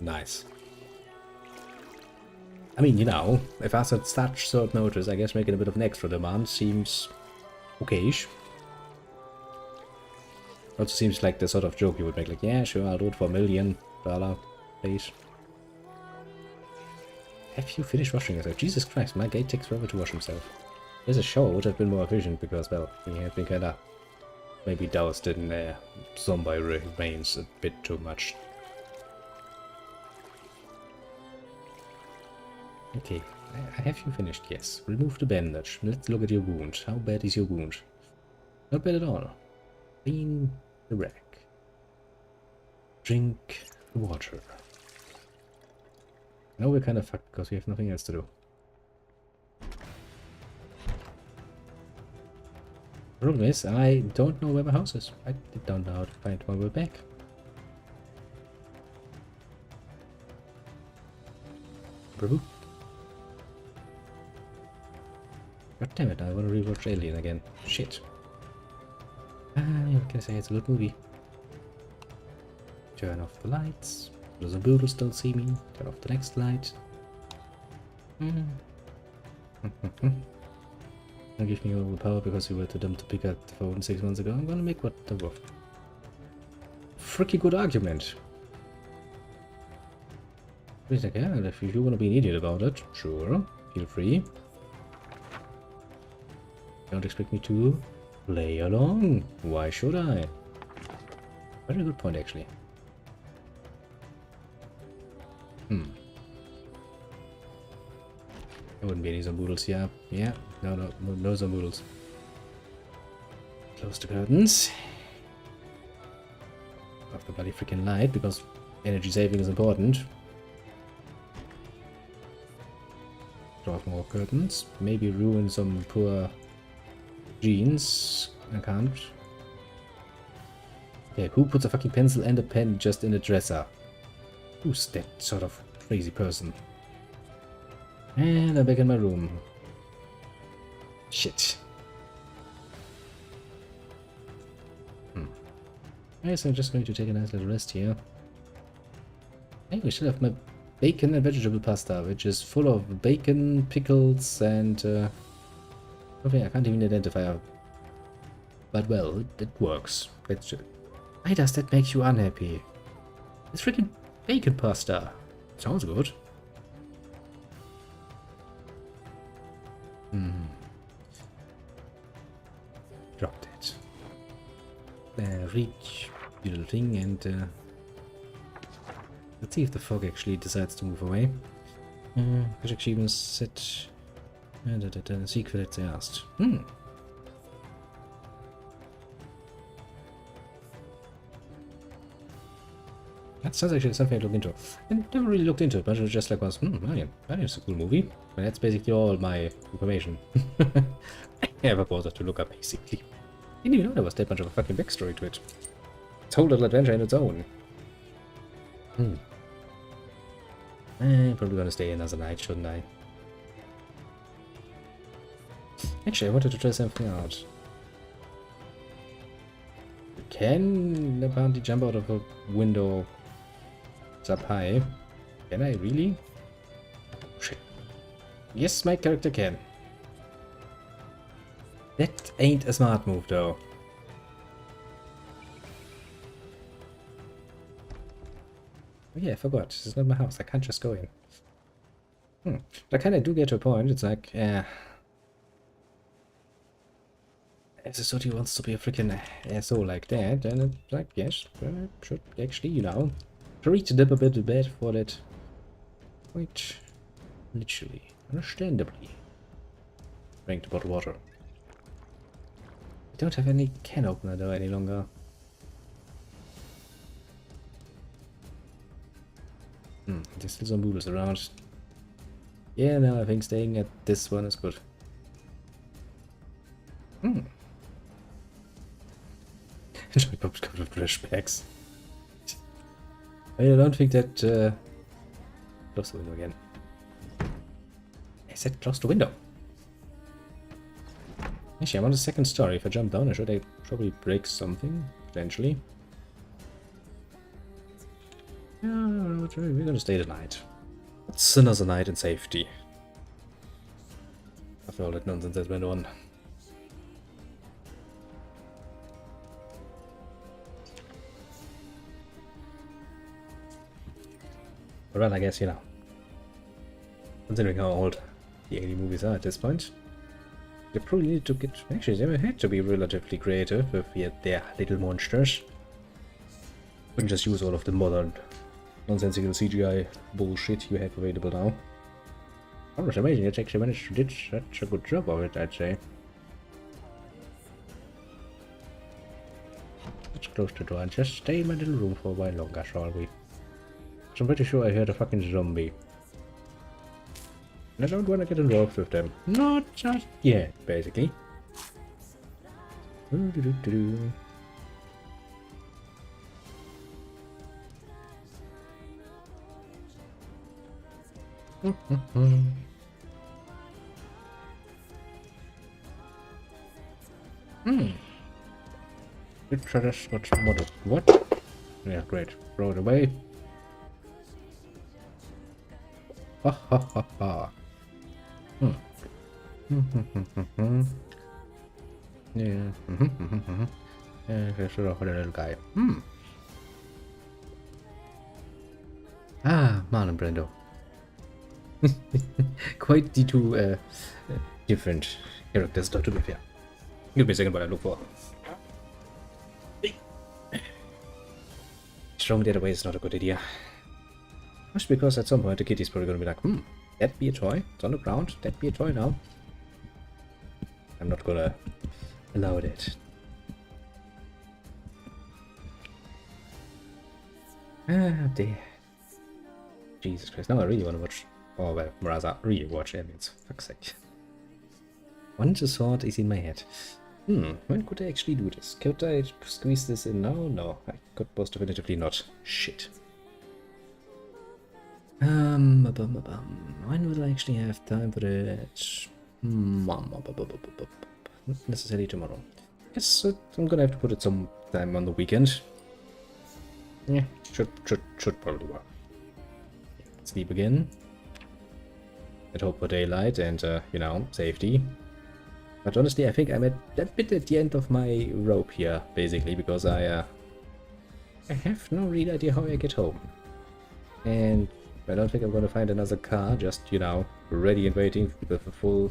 [SPEAKER 1] Nice. I mean, you know, if I had such short notice, I guess making a bit of an extra demand seems okayish. Also seems like the sort of joke you would make, like, yeah, sure, I'll do it for $1 million, please. Have you finished washing yourself? Jesus Christ, my gate takes forever to wash himself. There's a show would have been more efficient because, well, he had been kinda maybe doused in Zomboid remains a bit too much. Okay, have you finished? Yes. Remove the bandage. Let's look at your wound. How bad is your wound? Not bad at all. Clean the rack. Drink the water. Now we're kind of fucked because we have nothing else to do. Problem is, I don't know where my house is. I don't know how to find my way back. Prabhu. God damn it, I want to rewatch Alien again. Shit. What can I say? It's a good movie. Turn off the lights. Does the Buddha still see me? Turn off the next light. Don't give me all the power because you were too dumb to pick up the phone 6 months ago. I'm gonna make what the wolf. Freaking good argument. Wait a second, if you want to be an idiot about it, sure, feel free. Don't expect me to play along. Why should I? Very good point, actually. There wouldn't be any Zomboidals here. Yeah, no Zomboidals. Close the curtains. Off the bloody freaking light because energy saving is important. Draw off more curtains. Maybe ruin some poor jeans. I can't. Okay, who puts a fucking pencil and a pen just in a dresser? Who's that sort of crazy person? And I'm back in my room. Shit. I guess I'm just going to take a nice little rest here. Hey, we still have my bacon and vegetable pasta, which is full of bacon, pickles, and okay, I can't even identify it. But well, it works. Why does that make you unhappy? It's freaking bacon pasta. Sounds good. Drop that. Reach little thing and let's see if the fog actually decides to move away. Project achievements set secret zuerst. That sounds actually something I look into. I never really looked into it, but it was just like that is a cool movie. But that's basically all my information. I never bothered to look up, basically. Didn't even know there was that much of a fucking backstory to it. It's a whole little adventure in its own. I'm probably gonna stay another night, shouldn't I? Actually, I wanted to try something out. You can apparently jump out of a window up high. Can I really? Shit. Yes, my character can. That ain't a smart move, though. Oh yeah, I forgot. This is not my house. I can't just go in. But I kind of do get to a point. It's like, if the studio wants to be a freaking asshole like that, then it's like, yes, I should actually, you know, treat them a bit bad for that. Quite literally, understandably. Drink the bottled water. I don't have any can opener though any longer. There's still some noodles around. Yeah, no, I think staying at this one is good. flashbacks. I don't think that... close the window again. I said close the window. Actually, I'm on the second story. If I jump down, I should probably break something, potentially. Yeah, we're gonna stay the night. It's another night in safety. After all that nonsense that went on. But well, I guess, you know, considering how old the 80 movies are at this point, they probably need to get... Actually, they had to be relatively creative with their little monsters. Couldn't just use all of the modern, nonsensical CGI bullshit you have available now. I was amazing, it's actually managed to do such a good job of it, I'd say. Let's close the door and just stay in my little room for a while longer, shall we? I'm pretty sure I heard a fucking zombie. And I don't want to get involved with them. Not just yet, basically. Let's try this. What's model? What? Yeah, great. Throw it away. Ha ha ha ha. Yeah. Yeah, sort of a little guy. Ah, Marlon Brando. Quite the two different characters, though, to be fair. Give me a second while I look for. Throwing the other way is not a good idea. Just because at some point the kitty's probably gonna be like, that be a toy? It's on the ground, that be a toy now? I'm not gonna allow it. Ah, dear. Jesus Christ, now I really wanna watch. Oh, well, rather, re-watch Aliens, fuck's sake. Once a sword is in my head. When could I actually do this? Could I squeeze this in now? No, I could most definitively not. Shit. When will I actually have time for that? Not necessarily tomorrow. Guess I'm gonna have to put it some time on the weekend. Yeah, should probably work. Sleep again. I'd hope for daylight and, you know, safety. But honestly, I think I'm at that bit at the end of my rope here, basically, because I have no real idea how I get home. And I don't think I'm gonna find another car, just, you know, ready and waiting with a full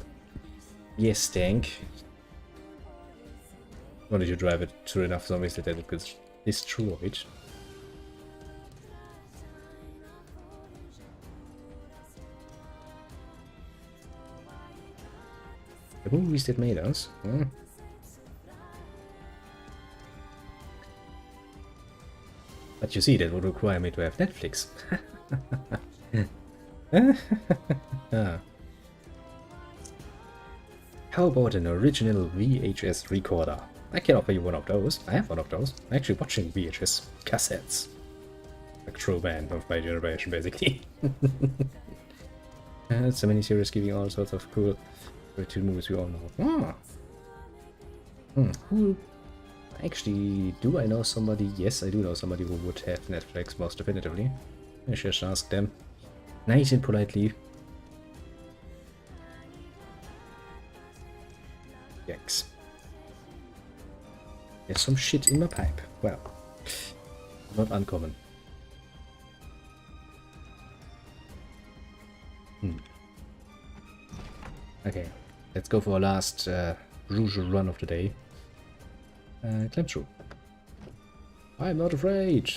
[SPEAKER 1] yes tank. Only to drive it through enough zombies that it gets destroyed. The movies that made us. But you see, that would require me to have Netflix. How about an original VHS recorder? I can offer you one of those. I have one of those. I'm actually watching VHS cassettes. A true band of my generation, basically. It's a miniseries giving all sorts of cool cartoon movies we all know. Who? Actually, do I know somebody? Yes, I do know somebody who would have Netflix, most definitively. I should just ask them. Nice and politely. Yikes. There's some shit in my pipe. Well, not uncommon. Okay, let's go for our last Rouge run of the day. Climb through. I'm not afraid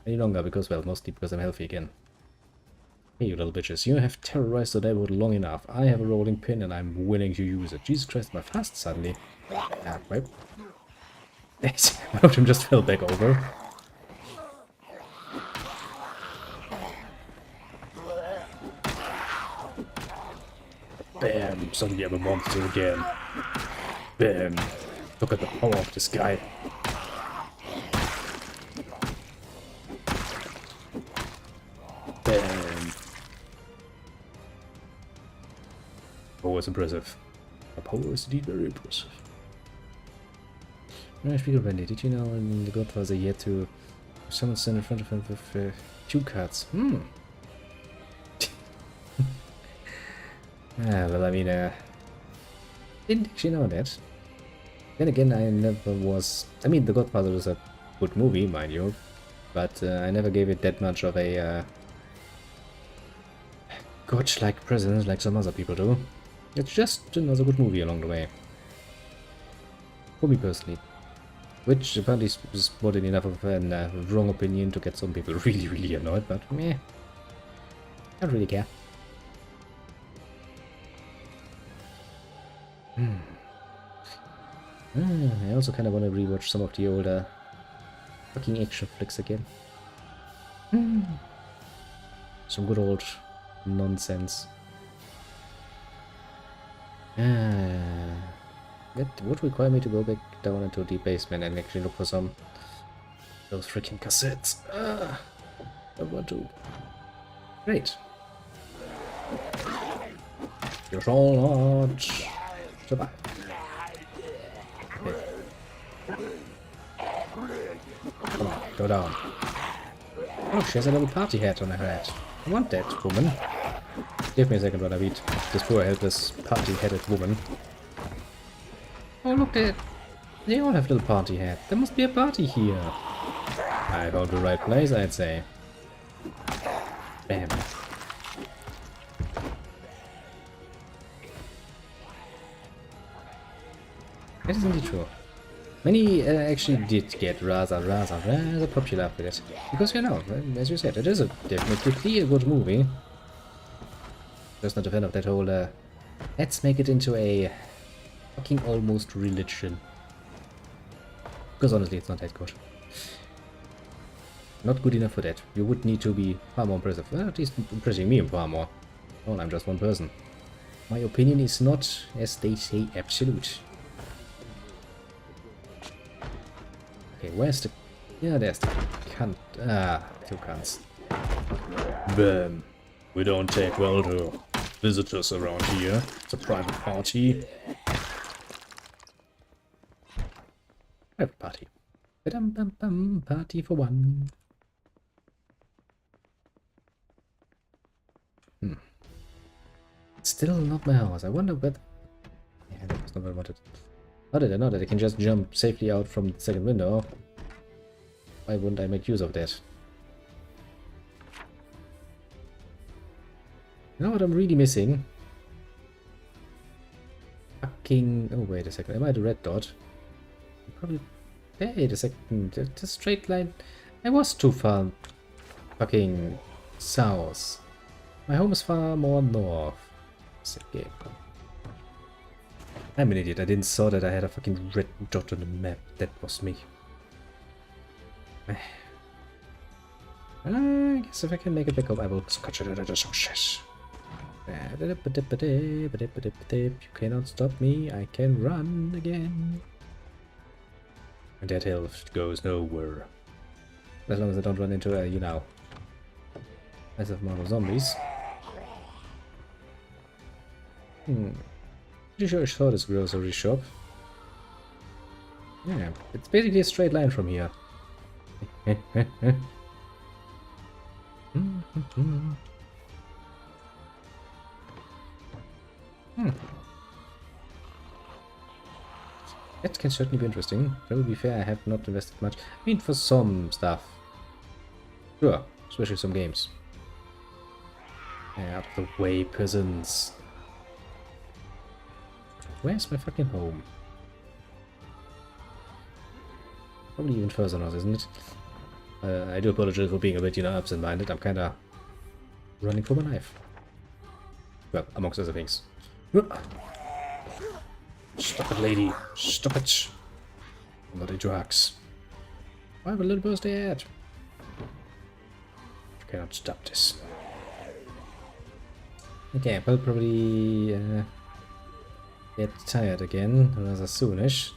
[SPEAKER 1] any longer because, well, mostly because I'm healthy again. Hey, you little bitches, you have terrorized the neighborhood long enough. I have a rolling pin and I'm willing to use it. Jesus Christ, my fast suddenly. Ah, right. One of them just fell back over. Bam! Suddenly I'm a monster again. Bam! Look at the power of this guy. Bam. Oh, it's impressive. The power is indeed very impressive. No, speaking of Randy, did you know in The Godfather he had to someone stand in front of him with cue cards? Well, I mean, didn't actually know that. Then again, I never was... I mean, The Godfather is a good movie, mind you, but I never gave it that much of a god-like presence like some other people do. It's just another good movie along the way. For me personally. Which apparently is more than enough of a wrong opinion to get some people really, really annoyed, but meh. I don't really care. I also kind of want to rewatch some of the older fucking action flicks again. Some good old nonsense. That would require me to go back down into the basement and actually look for some of those freaking cassettes. I want to. Great. You shall not survive. Okay. Come on, go down. Oh, she has a little party hat on her head. I want that, woman. Give me a second while I beat this poor helpless party-headed woman. Oh, look, they all have little party hats. There must be a party here. I found the right place, I'd say. Bam. That is indeed true. Many actually did get rather popular with it. Because, you know, as you said, it is a definitely a good movie. Just not a fan of that whole, let's make it into a fucking almost religion. Because honestly, it's not that good. Not good enough for that. You would need to be far more impressive. Well, at least impressing me far more. Well, I'm just one person. My opinion is not, as they say, absolute. Okay, where's the... Yeah, there's the cunt. Ah, two cunts. Bam. We don't take well to visitors around here. It's a private party. Private party. Ba-dum-bum-bum, party for one. Still not my house. I wonder whether... Yeah, that was not what I wanted. How did I know that I can just jump safely out from the second window? Why wouldn't I make use of that? You know what I'm really missing? Fucking... Oh, wait a second. Am I the red dot? Probably... Wait a second. The straight line... I was too far... fucking... south. My home is far more north. Sick game. I'm an idiot. I didn't saw that I had a fucking red dot on the map. That was me. I guess if I can make it back up, I will scotch it at a success. You cannot stop me. I can run again. And that hill goes nowhere. As long as I don't run into, you know, massive amount of zombies. Pretty sure I saw this grocery shop. Yeah, it's basically a straight line from here. That can certainly be interesting. That would be fair, I have not invested much. I mean, for some stuff. Sure, especially some games. Yeah, out of the way, peasants. Where's my fucking home? Probably even further north, isn't it? I do apologize for being a bit, you know, absent-minded. I'm kinda running for my life. Well, amongst other things. Stop it, lady. Stop it. I'm not into hacks. I have a little birthday ad. I cannot stop this. Okay, I'll probably get tired again rather soonish.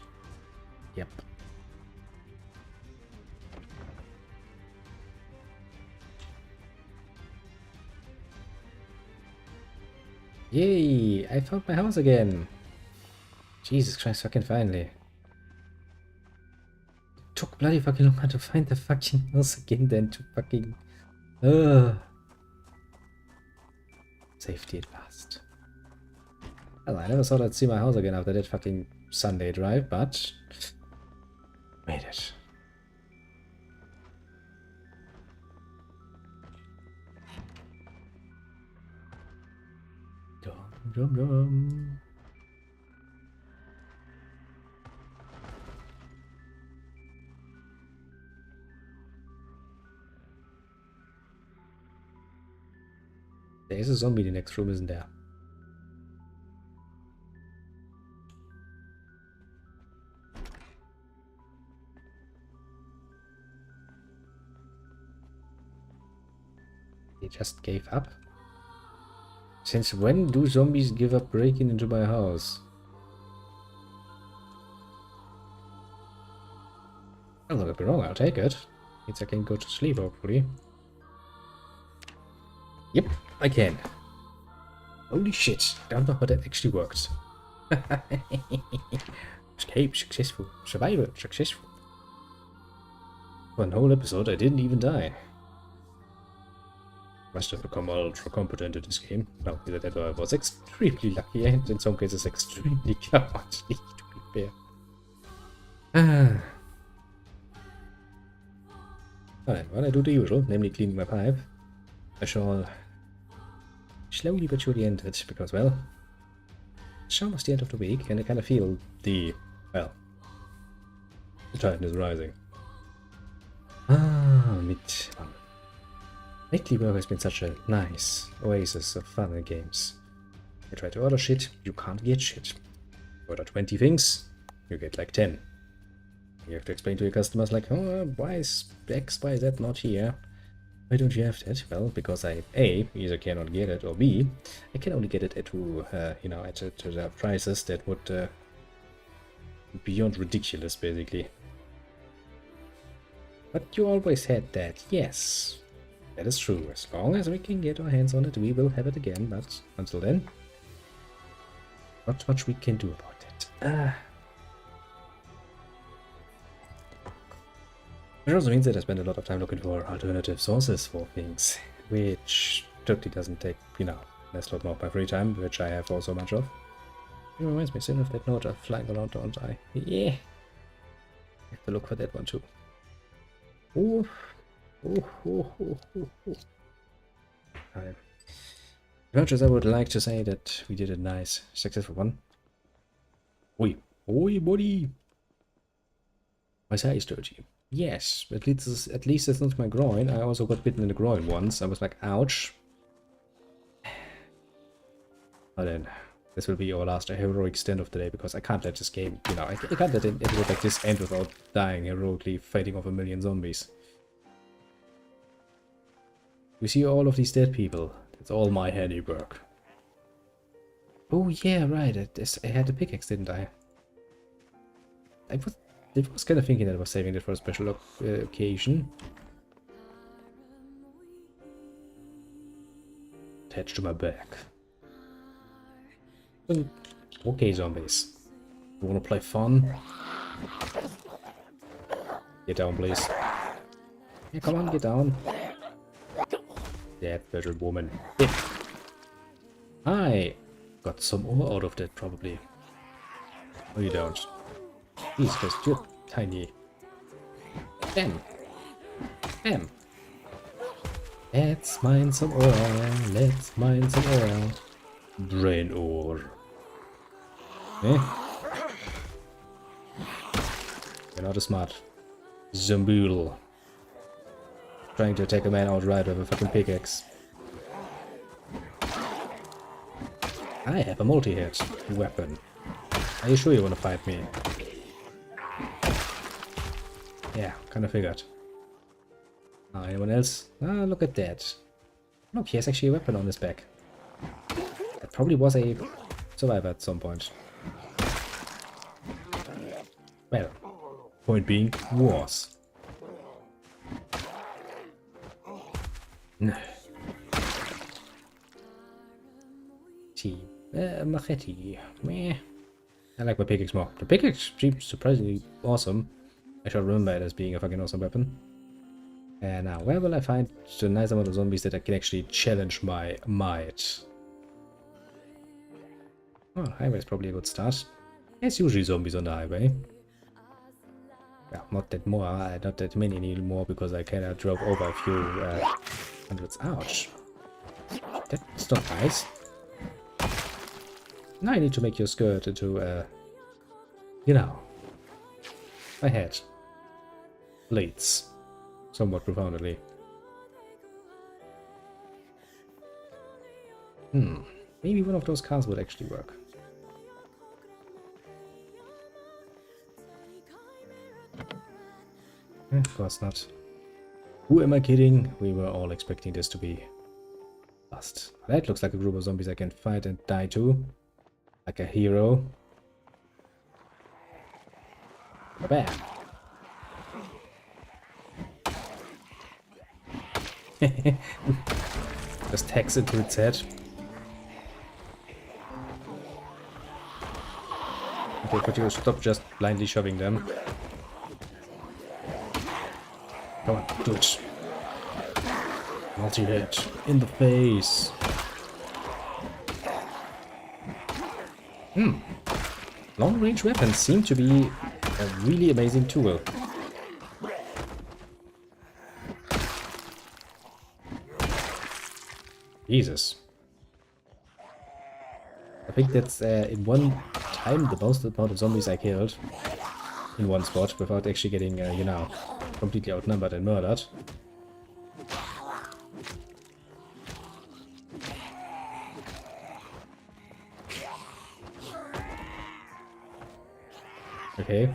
[SPEAKER 1] Yep. Yay! I found my house again! Jesus Christ, fucking finally. It took bloody fucking long to find the fucking house again then to fucking... Safety at last. Well, I never thought I'd see my house again after that fucking Sunday drive, but... made it. Dum dum dum. There's a zombie in the next room, isn't there? They just gave up? Since when do zombies give up breaking into my house? Well, don't get me wrong, I'll take it. Means I can go to sleep, hopefully. Yep, I can. Holy shit, I don't know how that actually works. Escape successful. Survival successful. For a whole episode, I didn't even die. Must have become ultra competent at this game. Well, either that or I was extremely lucky and in some cases extremely cowardly, to be fair. Alright, well, I do the usual, namely cleaning my pipe. I shall slowly but surely end it, because, well, it's almost the end of the week, and I kind of feel the, well, the tide is rising. Lately work has been such a nice oasis of fun and games. You try to order shit, you can't get shit. Order 20 things, you get like 10. You have to explain to your customers like, oh, why is X, Y, Z not here? Why don't you have that? Well, because I, A, either cannot get it, or B, I can only get it at, you know, at prices that would be beyond ridiculous, basically. But you always had that, yes. That is true. As long as we can get our hands on it, we will have it again, but until then, not much we can do about it. Which also means that I spend a lot of time looking for alternative sources for things, which totally doesn't take, you know, less lot more of my free time, which I have also much of. It reminds me soon of that note flying around, don't I? Yeah! I have to look for that one too. Ooh. As much as I would like to say that we did a nice, successful one. Oi, buddy! My side is dirty. Yes, at least it's not my groin. I also got bitten in the groin once. I was like, ouch. But then, this will be our last heroic stand of the day, because I can't let this game, you know, I can't let it go like this end without dying heroically, fighting off a million zombies. You see all of these dead people. It's all my handiwork. Oh yeah, right. I had the pickaxe, didn't I? I was kind of thinking that I was saving it for a special occasion. Attached to my back. Okay, zombies. You wanna play fun? Get down, please. Yeah, come on, get down. That better woman. Yeah. I got some ore out of that, probably. No, you don't. Please, because you're tiny. Bam! Bam! Let's mine some ore. Let's mine some ore. Brain ore. Eh? You're not a smart Zomboid. Trying to attack a man outright with a fucking pickaxe. I have a multi-hit weapon. Are you sure you want to fight me? Yeah, kind of figured. Anyone else? Ah, look at that. Look, he has actually a weapon on his back. That probably was a survivor at some point. Well, point being, was. T. Machete. Meh. I like my pickaxe more. The pickaxe seems surprisingly awesome. I should remember it as being a fucking awesome weapon. And now, where will I find a nice amount of zombies that I can actually challenge my might? Oh, highway is probably a good start. There's usually zombies on the highway. Well, not that many anymore because I kind of drove over a few hundreds. Ouch. That's not nice. Now I need to make your skirt into, you know, my head bleeds somewhat profoundly. Maybe one of those cars would actually work. Of course not. Who am I kidding? We were all expecting this to be bust. That looks like a group of zombies I can fight and die to. Like a hero. Bam! Just hex it to its head. Okay, but you stop just blindly shoving them. Come on, do it. Multi-hit. In the face. Long-range weapons seem to be a really amazing tool. Jesus. I think that's in one time the most amount of zombies I killed in one spot without actually getting, you know, completely outnumbered and murdered. Okay.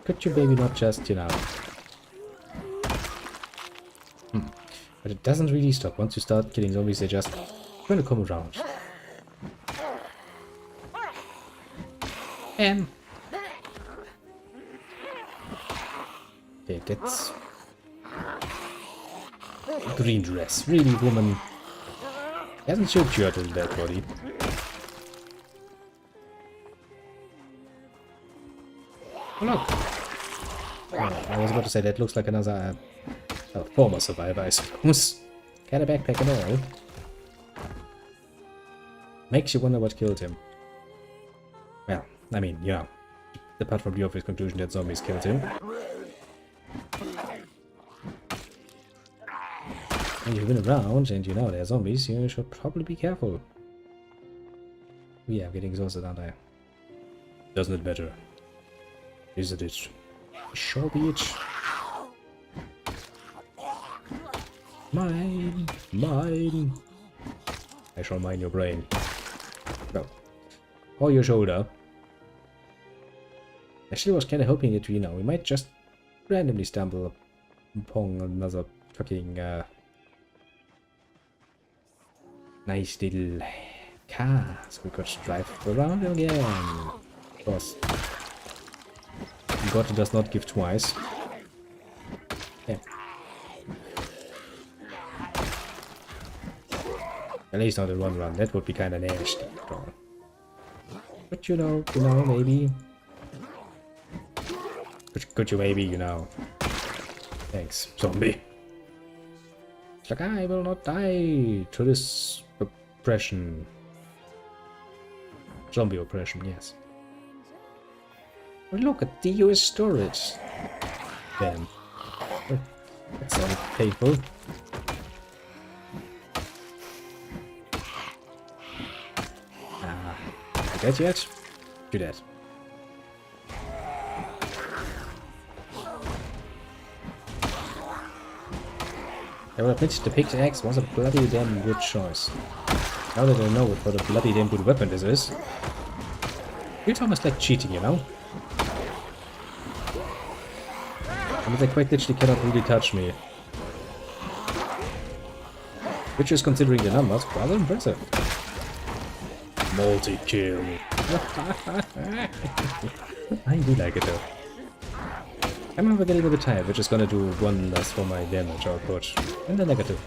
[SPEAKER 1] Could you maybe not just, you know... But it doesn't really stop. Once you start killing zombies, they just try to come around. Okay, that's... green dress. Really, woman... hasn't showed you in that body. Oh, look! Oh, I was about to say that looks like another former survivor, I suppose. Got a backpack and all. Makes you wonder what killed him. Well, I mean, yeah. Apart from the obvious conclusion that zombies killed him. When you've been around and you know there are zombies, you should probably be careful. Yeah, I'm getting exhausted, aren't I? Doesn't it matter? Isn't it? Sure be it. Mine! Mine! I shall mine your brain. No. Or your shoulder. Actually, I was kind of hoping that, you know, we might just randomly stumble upon another fucking, nice little car, so we could drive around again. Of course. God does not give twice. Yeah. At least not in one run. That would be kind of nasty. But you know, maybe. Could you maybe, you know? Thanks, zombie. It's like, I will not die to this oppression. Zombie oppression, yes. But look at the US storage. Damn. That sounded painful. You dead yet? You're dead. I will admit the pickaxe was a bloody damn good choice. Now that I know what a bloody damn good weapon this is. It's almost like cheating, you know? I mean, they quite literally cannot really touch me. Which is, considering the numbers, rather impressive. Multi-kill. I do like it though. I'm never getting a bit tired, which is gonna do one less for my damage output. And the negative.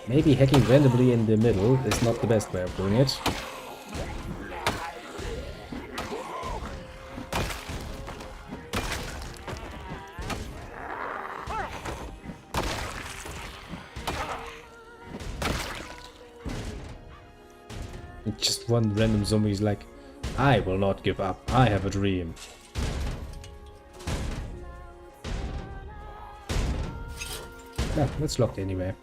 [SPEAKER 1] Maybe hacking randomly in the middle is not the best way of doing it. And just one random zombie is like, I will not give up, I have a dream. Yeah, that's locked anyway.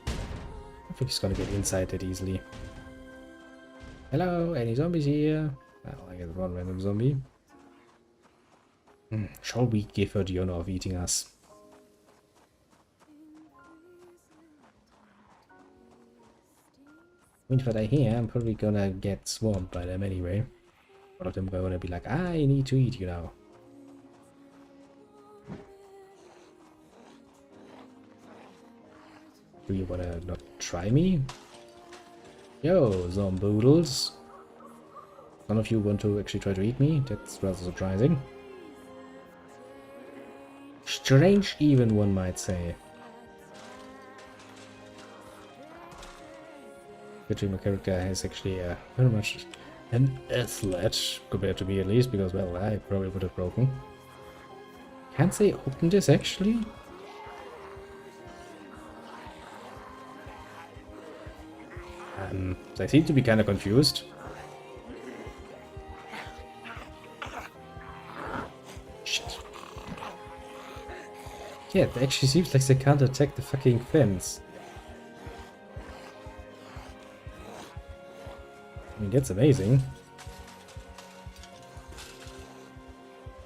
[SPEAKER 1] I think he's gonna get inside that easily. Hello, any zombies here? Well, I guess one random zombie. Shall we give her the honor of eating us? I mean, if I hear, I'm probably gonna get swarmed by them anyway. One of them are gonna be like, I need to eat you now. Do you wanna not try me? Yo, zomboodles. None of you want to actually try to eat me? That's rather surprising. Strange even, one might say. My character has actually very much an athlete, compared to me at least, because, well, I probably would have broken. Can't they open this actually? They seem to be kind of confused. Shit. Yeah, it actually seems like they can't attack the fucking fence. I mean, that's amazing.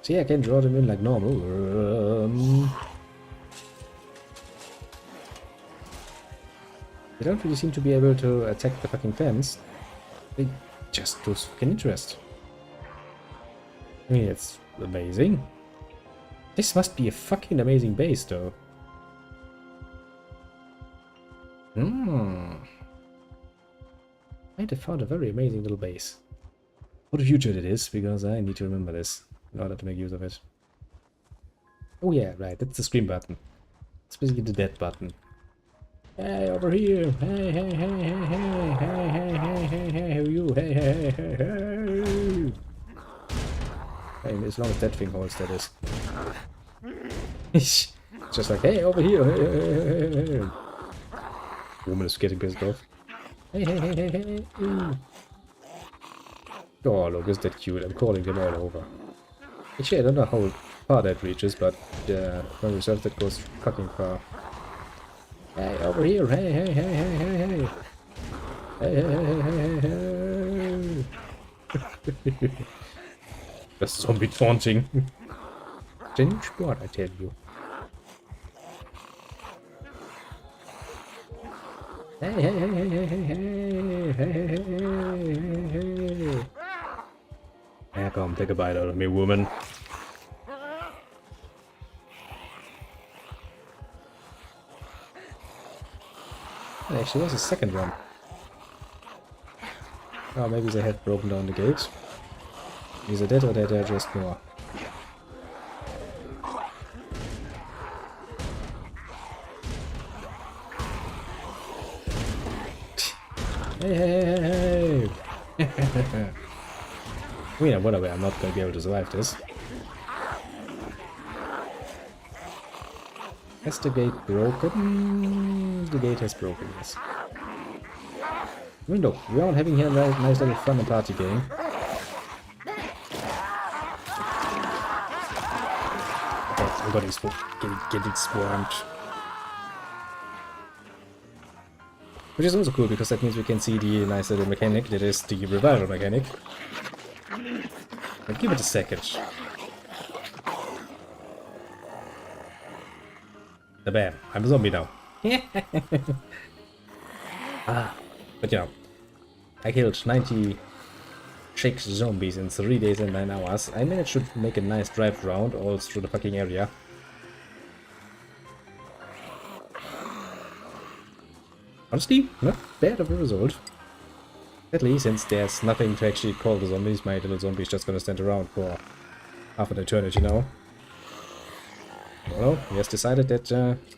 [SPEAKER 1] See, I can draw them in like normal. They don't really seem to be able to attack the fucking fence. They just lose fucking interest. I mean, it's amazing. This must be a fucking amazing base, though. I have found a very amazing little base. For the future it is, because I need to remember this in order to make use of it. Oh yeah, right, that's the scream button. It's basically the dead button. Hey, over here! Hey, hey, hey, hey, hey, hey, hey, hey, hey, hey, who are you? Hey, hey, hey, hey, hey. As long as that thing holds, that is. Just like, hey, over here! Hey, hey, hey, hey, hey. Woman is getting pissed off. Hey, hey, hey, hey, hey. Oh, look, is that cute? I'm calling them all over. Actually, I don't know how far that reaches, but when we search, that goes fucking far. Hey, over here! Hey, hey, hey, hey, hey, hey! Hey, hey, hey, hey, hey, hey! That's zombie taunting. It's a new sport, I tell you. Hey, hey, hey, hey, hey, hey, hey, hey, hey, hey, hey! Yeah, come, take a bite out of me, woman. There actually was a second one. Oh, maybe they had broken down the gate. Either that or they're just more. Hey, hey, hey, hey! I mean, whatever, I'm not going to be able to survive this. Has the gate broken? The gate has broken, yes. I mean, look, we're all having here a nice little fun and party game. Oh, I'm getting swarmed. Which is also cool, because that means we can see the nice little mechanic that is the revival mechanic. But give it a second. Bam, I'm a zombie now. But you know, I killed 96 zombies in 3 days and 9 hours. I managed to make a nice drive round all through the fucking area. Honestly, not bad of a result. At least, since there's nothing to actually call the zombies, my little zombie is just gonna stand around for half an eternity now. Well, he has decided that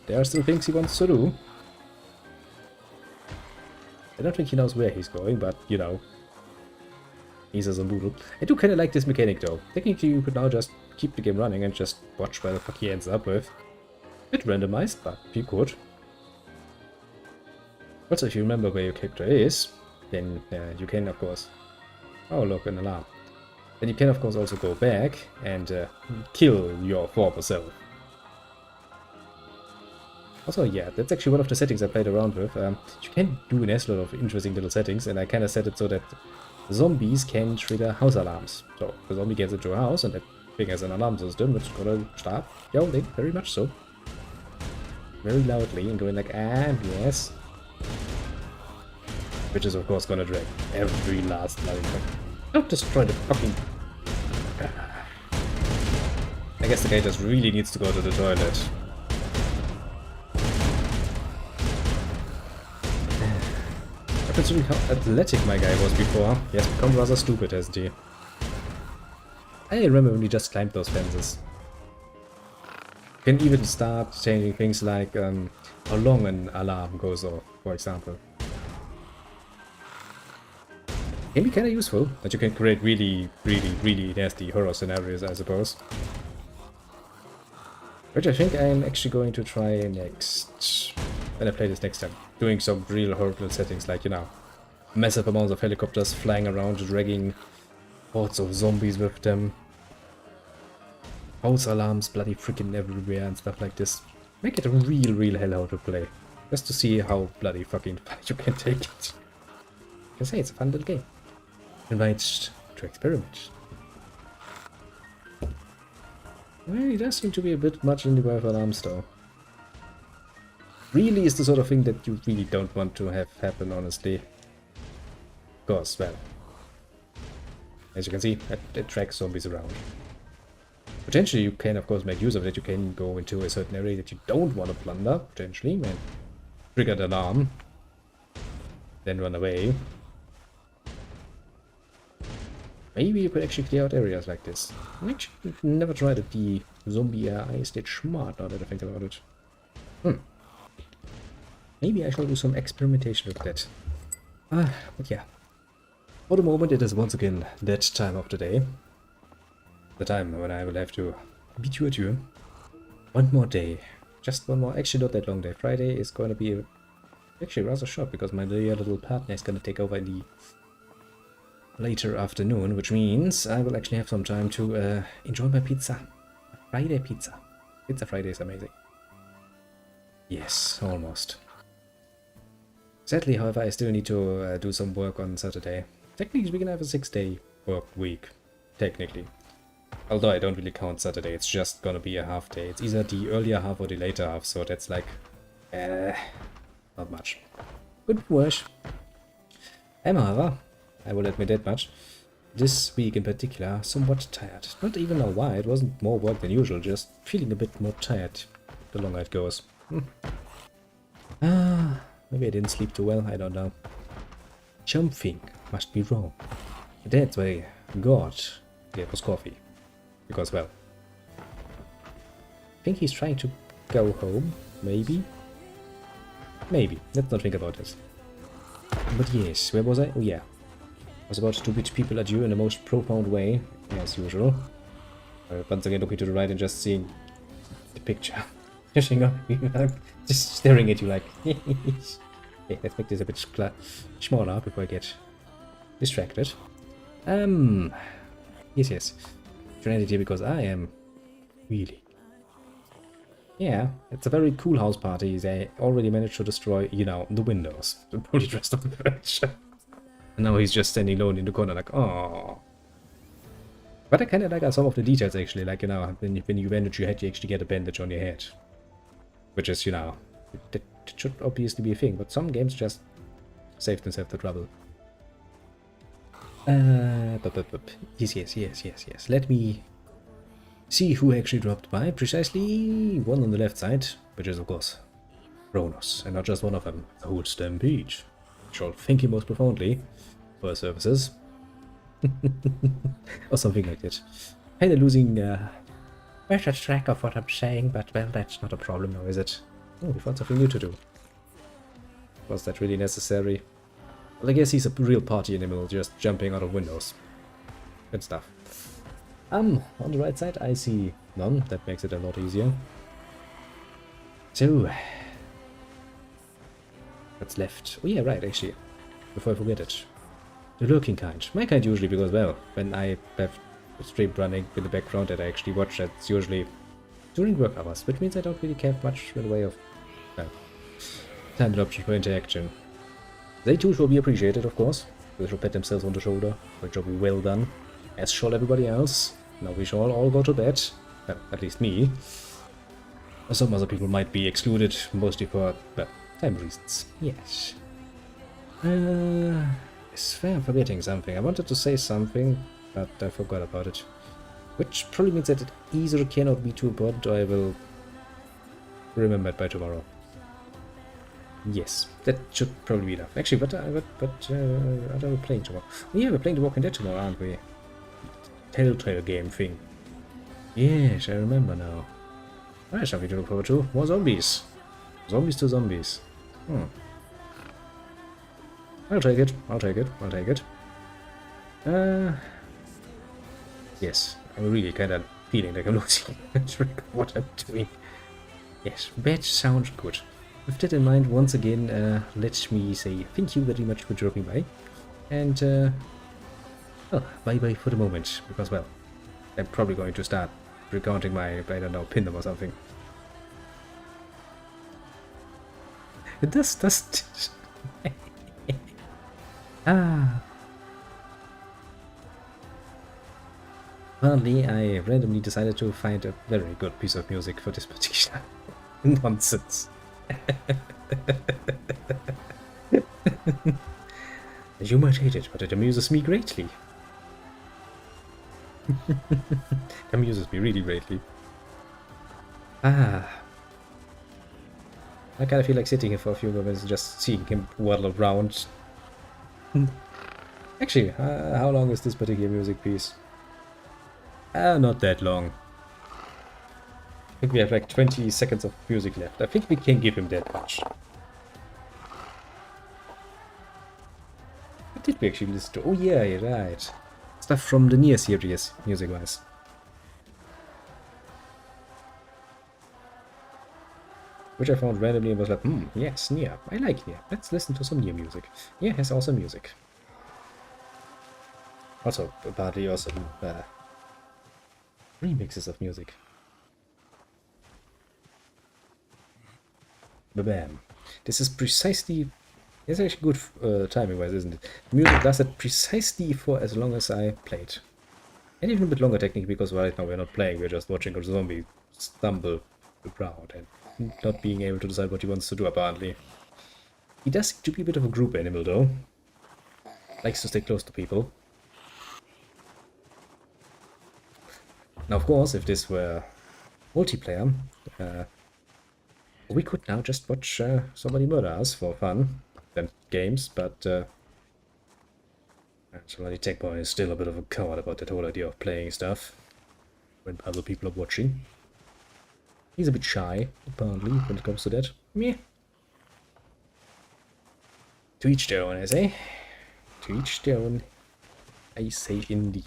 [SPEAKER 1] there are still things he wants to do. I don't think he knows where he's going, but, you know, he's a Zomboid. I do kind of like this mechanic, though. Technically, you could now just keep the game running and just watch where the fuck he ends up with. Bit randomized, but you could. Also, if you remember where your character is, then you can, of course... Oh, look, an alarm. Then you can, of course, also go back and kill your former self. Also, yeah, that's actually one of the settings I played around with. You can do an S-lot of interesting little settings, and I kind of set it so that zombies can trigger house alarms. So, the zombie gets into a house, and that thing has an alarm system, which is gonna start yelling, very much so. Very loudly, and going like, ah, yes. Which is, of course, gonna drag every last bloody thing. Don't destroy the fucking... I guess the guy just really needs to go to the toilet. Considering how athletic my guy was before, he has become rather stupid, hasn't he? I remember when we just climbed those fences. You can even start changing things like how long an alarm goes off, for example. Can be kind of useful, but you can create really nasty horror scenarios, I suppose. Which I think I'm actually going to try next. When I play this next time. Doing some real horrible settings, like, you know, massive amounts of helicopters flying around, dragging hordes of zombies with them. House alarms bloody freaking everywhere and stuff like this. Make it a real hellhole to play. Just to see how bloody fucking far you can take it. I can say it's a fun little game. Invites to experiment. Well, it does seem to be a bit much in the way of alarms though. Really is the sort of thing that you really don't want to have happen, honestly. Of course, well, as you can see, it tracks zombies around. Potentially you can, of course, make use of it. You can go into a certain area that you don't want to plunder, potentially, and trigger the alarm, then run away. Maybe you could actually clear out areas like this. I actually never tried it. The zombie AI is that smart now that I think about it. Maybe I shall do some experimentation with that. But yeah. For the moment it is once again that time of the day. The time when I will have to bid you adieu. One more day. Just one more. Actually not that long day. Friday is going to be actually rather short because my dear little partner is going to take over in the later afternoon, which means I will actually have some time to enjoy my pizza. Friday pizza. Pizza Friday is amazing. Yes, almost. Sadly, however, I still need to do some work on Saturday. Technically, we can have a 6-day work week. Technically. Although I don't really count Saturday, it's just gonna be a half day. It's either the earlier half or the later half, so that's like... not much. Good work. However, I will admit that much. This week in particular, somewhat tired. Not even know why, it wasn't more work than usual, just feeling a bit more tired the longer it goes. Maybe I didn't sleep too well, I don't know. Something must be wrong. That's why God gave us coffee. Because, well, I think he's trying to go home, maybe? Maybe, let's not think about this. But yes, where was I? Oh yeah. I was about to bid people adieu in the most profound way, as usual. Once again looking to the right and just seeing the picture. Just staring at you like... Okay, let's make this a bit smaller before I get distracted. Yes. Trinity because I am really... Yeah, it's a very cool house party. They already managed to destroy, you know, the windows. The fully dressed up the furniture. And now he's just standing alone in the corner like, oh. But I kind of like some of the details actually, like, you know, when you bandage your head, you actually get a bandage on your head. Which is, you know, that should obviously be a thing, but some games just save themselves the trouble. Yes. Let me see who actually dropped by. Precisely one on the left side, which is, of course, Kronos. And not just one of them, the whole Stampede. Shall thank you most profoundly for his services. Or something like that. Kinda losing better track of what I'm saying, but well, that's not a problem now, is it? Oh, we found something new to do. Was that really necessary? Well, I guess he's a real party animal, just jumping out of windows. Good stuff. On the right side I see none, that makes it a lot easier. So, what's left? Oh yeah, right, actually, before I forget it. The lurking kind. My kind usually, because, well, when I have a stream running in the background that I actually watch, that's usually during work hours, which means I don't really care much in the way of time and option for interaction. They too shall be appreciated, of course. They shall pat themselves on the shoulder, which shall be well done, as shall everybody else. Now we shall all go to bed. Well, at least me. Some other people might be excluded, mostly for, well, time reasons. Yes. Yes, I'm forgetting something. I wanted to say something, but I forgot about it. Which probably means that it either cannot be too important, or I will remember it by tomorrow. Yes, that should probably be enough. Actually, what are we playing tomorrow? Oh yeah, we're playing The Walking Dead tomorrow, aren't we? Telltale game thing. Yes, I remember now. That's something to look forward to. More zombies. Zombies to zombies. I'll take it. I'll take it. I'll take it. Yes, I'm really kind of feeling like I'm losing track of what I'm doing. Yes, that sounds good. With that in mind, once again, let me say thank you very much for dropping by. And, well, bye-bye for the moment. Because, well, I'm probably going to start recounting my, I don't know, pin them or something. It does. Apparently, I randomly decided to find a very good piece of music for this particular nonsense. You might hate it, but it amuses me greatly. Amuses me really greatly. I kind of feel like sitting here for a few moments and just seeing him waddle around. Actually, how long is this particular music piece? Not that long. I think we have like 20 seconds of music left. I think we can give him that much. What did we actually listen to? Oh yeah, you're right. Stuff from the Nier series, music-wise. Which I found randomly and was like, yes, Nier. I like Nier. Let's listen to some Nier music. Nier has awesome music. Also, apparently awesome remixes of music. Bam. This is precisely... It's actually good timing-wise, isn't it? The music lasted precisely for as long as I played. And even a bit longer technically, because right now we're not playing, we're just watching a zombie stumble around and not being able to decide what he wants to do, apparently. He does seem to be a bit of a group animal, though. Likes to stay close to people. Now, of course, if this were multiplayer, we could now just watch somebody murder us for fun than games, but somebody Techboy is still a bit of a coward about that whole idea of playing stuff when other people are watching. He's a bit shy, apparently, when it comes to that. Meh. To each their own, I say. To each their own, I say indeed.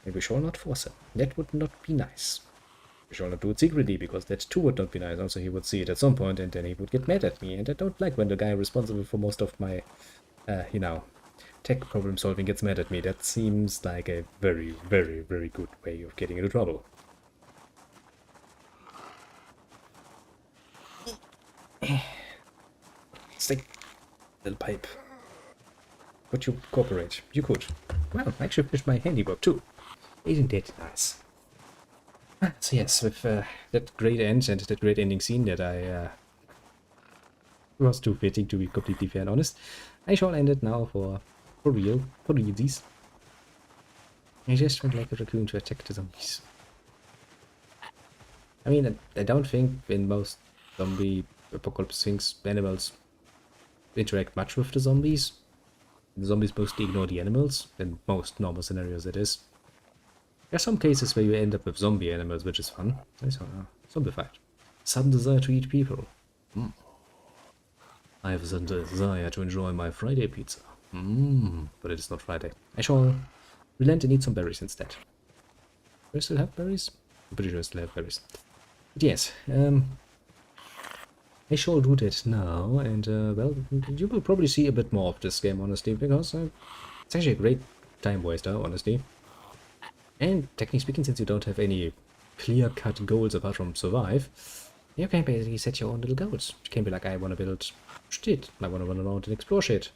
[SPEAKER 1] Maybe we shall not force him. That would not be nice. We shall not do it secretly, because that too would not be nice. Also, he would see it at some point, and then he would get mad at me. And I don't like when the guy responsible for most of my, you know, tech problem solving gets mad at me. That seems like a very, very, very good way of getting into trouble. Stick, little pipe. Could you cooperate? You could. Well, I actually finished my handiwork too. Isn't that nice? So yes, with that great end and that great ending scene that I was too fitting to be completely fair and honest, I shall end it now for real, for realsies. I just went like a raccoon to attack the zombies. I mean, I don't think in most zombie apocalypse things, animals interact much with the zombies. The zombies mostly ignore the animals, in most normal scenarios it is. There are some cases where you end up with zombie animals, which is fun. Zombified. Sudden desire to eat people. I have a sudden desire to enjoy my Friday pizza. But it is not Friday. I shall relent and eat some berries instead. Do I still have berries? I'm pretty sure I still have berries. But yes, I shall do that now, and well, you will probably see a bit more of this game, honestly, because it's actually a great time waster, honestly. And technically speaking, since you don't have any clear-cut goals apart from survive, you can basically set your own little goals. You can be like, I want to build shit, I want to run around and explore shit.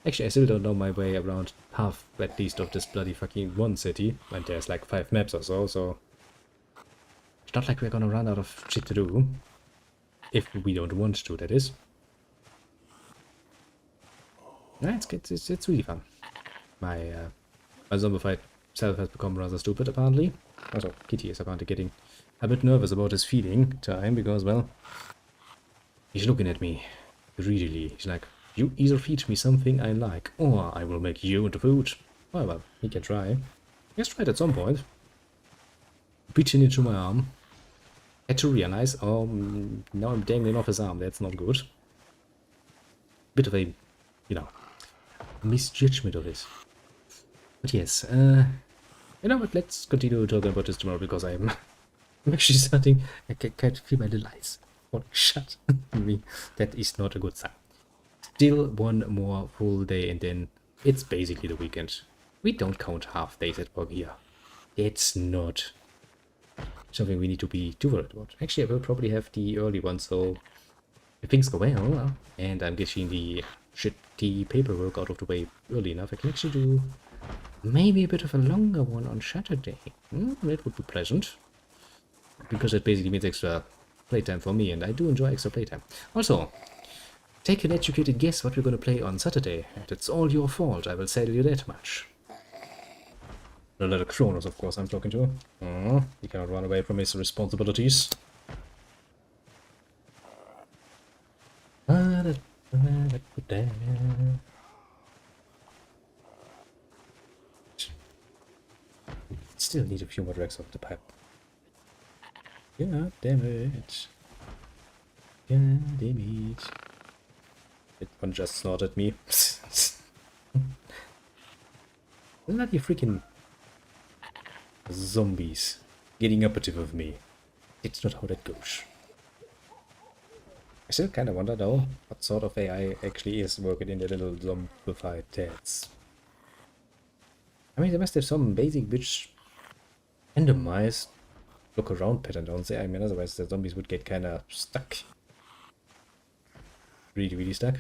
[SPEAKER 1] Actually, I still don't know my way around half, at least, of this bloody fucking one city, and there's like 5 maps or so, so it's not like we're gonna run out of shit to do. If we don't want to, that is. Yeah, it's really fun. My zombified self has become rather stupid, apparently. Also, Kitty is apparently getting a bit nervous about his feeding time, because, well, he's looking at me greedily. He's like, you either feed me something I like, or I will make you into food. Oh, well, he can try. He has tried at some point. Beating into my arm. Had to realize, oh, now I'm dangling off his arm, that's not good. Bit of a, you know, misjudgment of it. But yes, you know what, let's continue talking about this tomorrow, because I'm actually starting, I can't feel my little eyes. Oh, shut me. That is not a good sign. Still one more full day, and then it's basically the weekend. We don't count half days at work here. It's not something we need to be too worried about. Actually, I will probably have the early one, so if things go well, and I'm getting the shitty paperwork out of the way early enough, I can actually do maybe a bit of a longer one on Saturday. That would be pleasant, because it basically means extra playtime for me, and I do enjoy extra playtime. Also, take an educated guess what we're going to play on Saturday. That's all your fault, I will tell you that much. The little Kronos, of course, I'm talking to. He cannot run away from his responsibilities. Still need a few more drags off the pipe. Yeah, damn it. Yeah, damn it. That one just snorted at me. Look at you freaking zombies getting uppity of me. It's not how that goes. I still kind of wonder though what sort of AI actually is working in the little zombified heads. I mean, they must have some basic bitch randomized look around pattern, don't they? I mean, otherwise the zombies would get kind of stuck. Really, really stuck.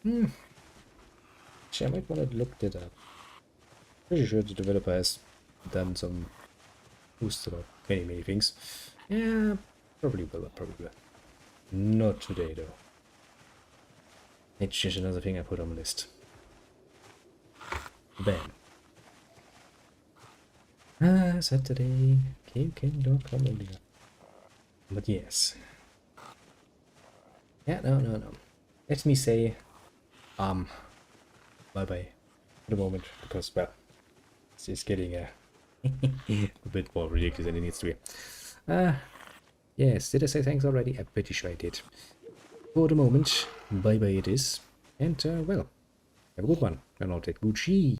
[SPEAKER 1] Actually, I might want to look that up. Pretty sure the developer has done some boosts about many things. Yeah, probably will, Not today, though. It's just another thing I put on the list. Bam. Saturday. Okay, don't come in here. But yes. Yeah, no. Let me say, bye-bye for the moment, because, well, it's getting a bit more ridiculous than it needs to be. Yes, did I say thanks already? I'm pretty sure I did. For the moment, bye-bye it is. And, well, have a good one. And I'll take Gucci.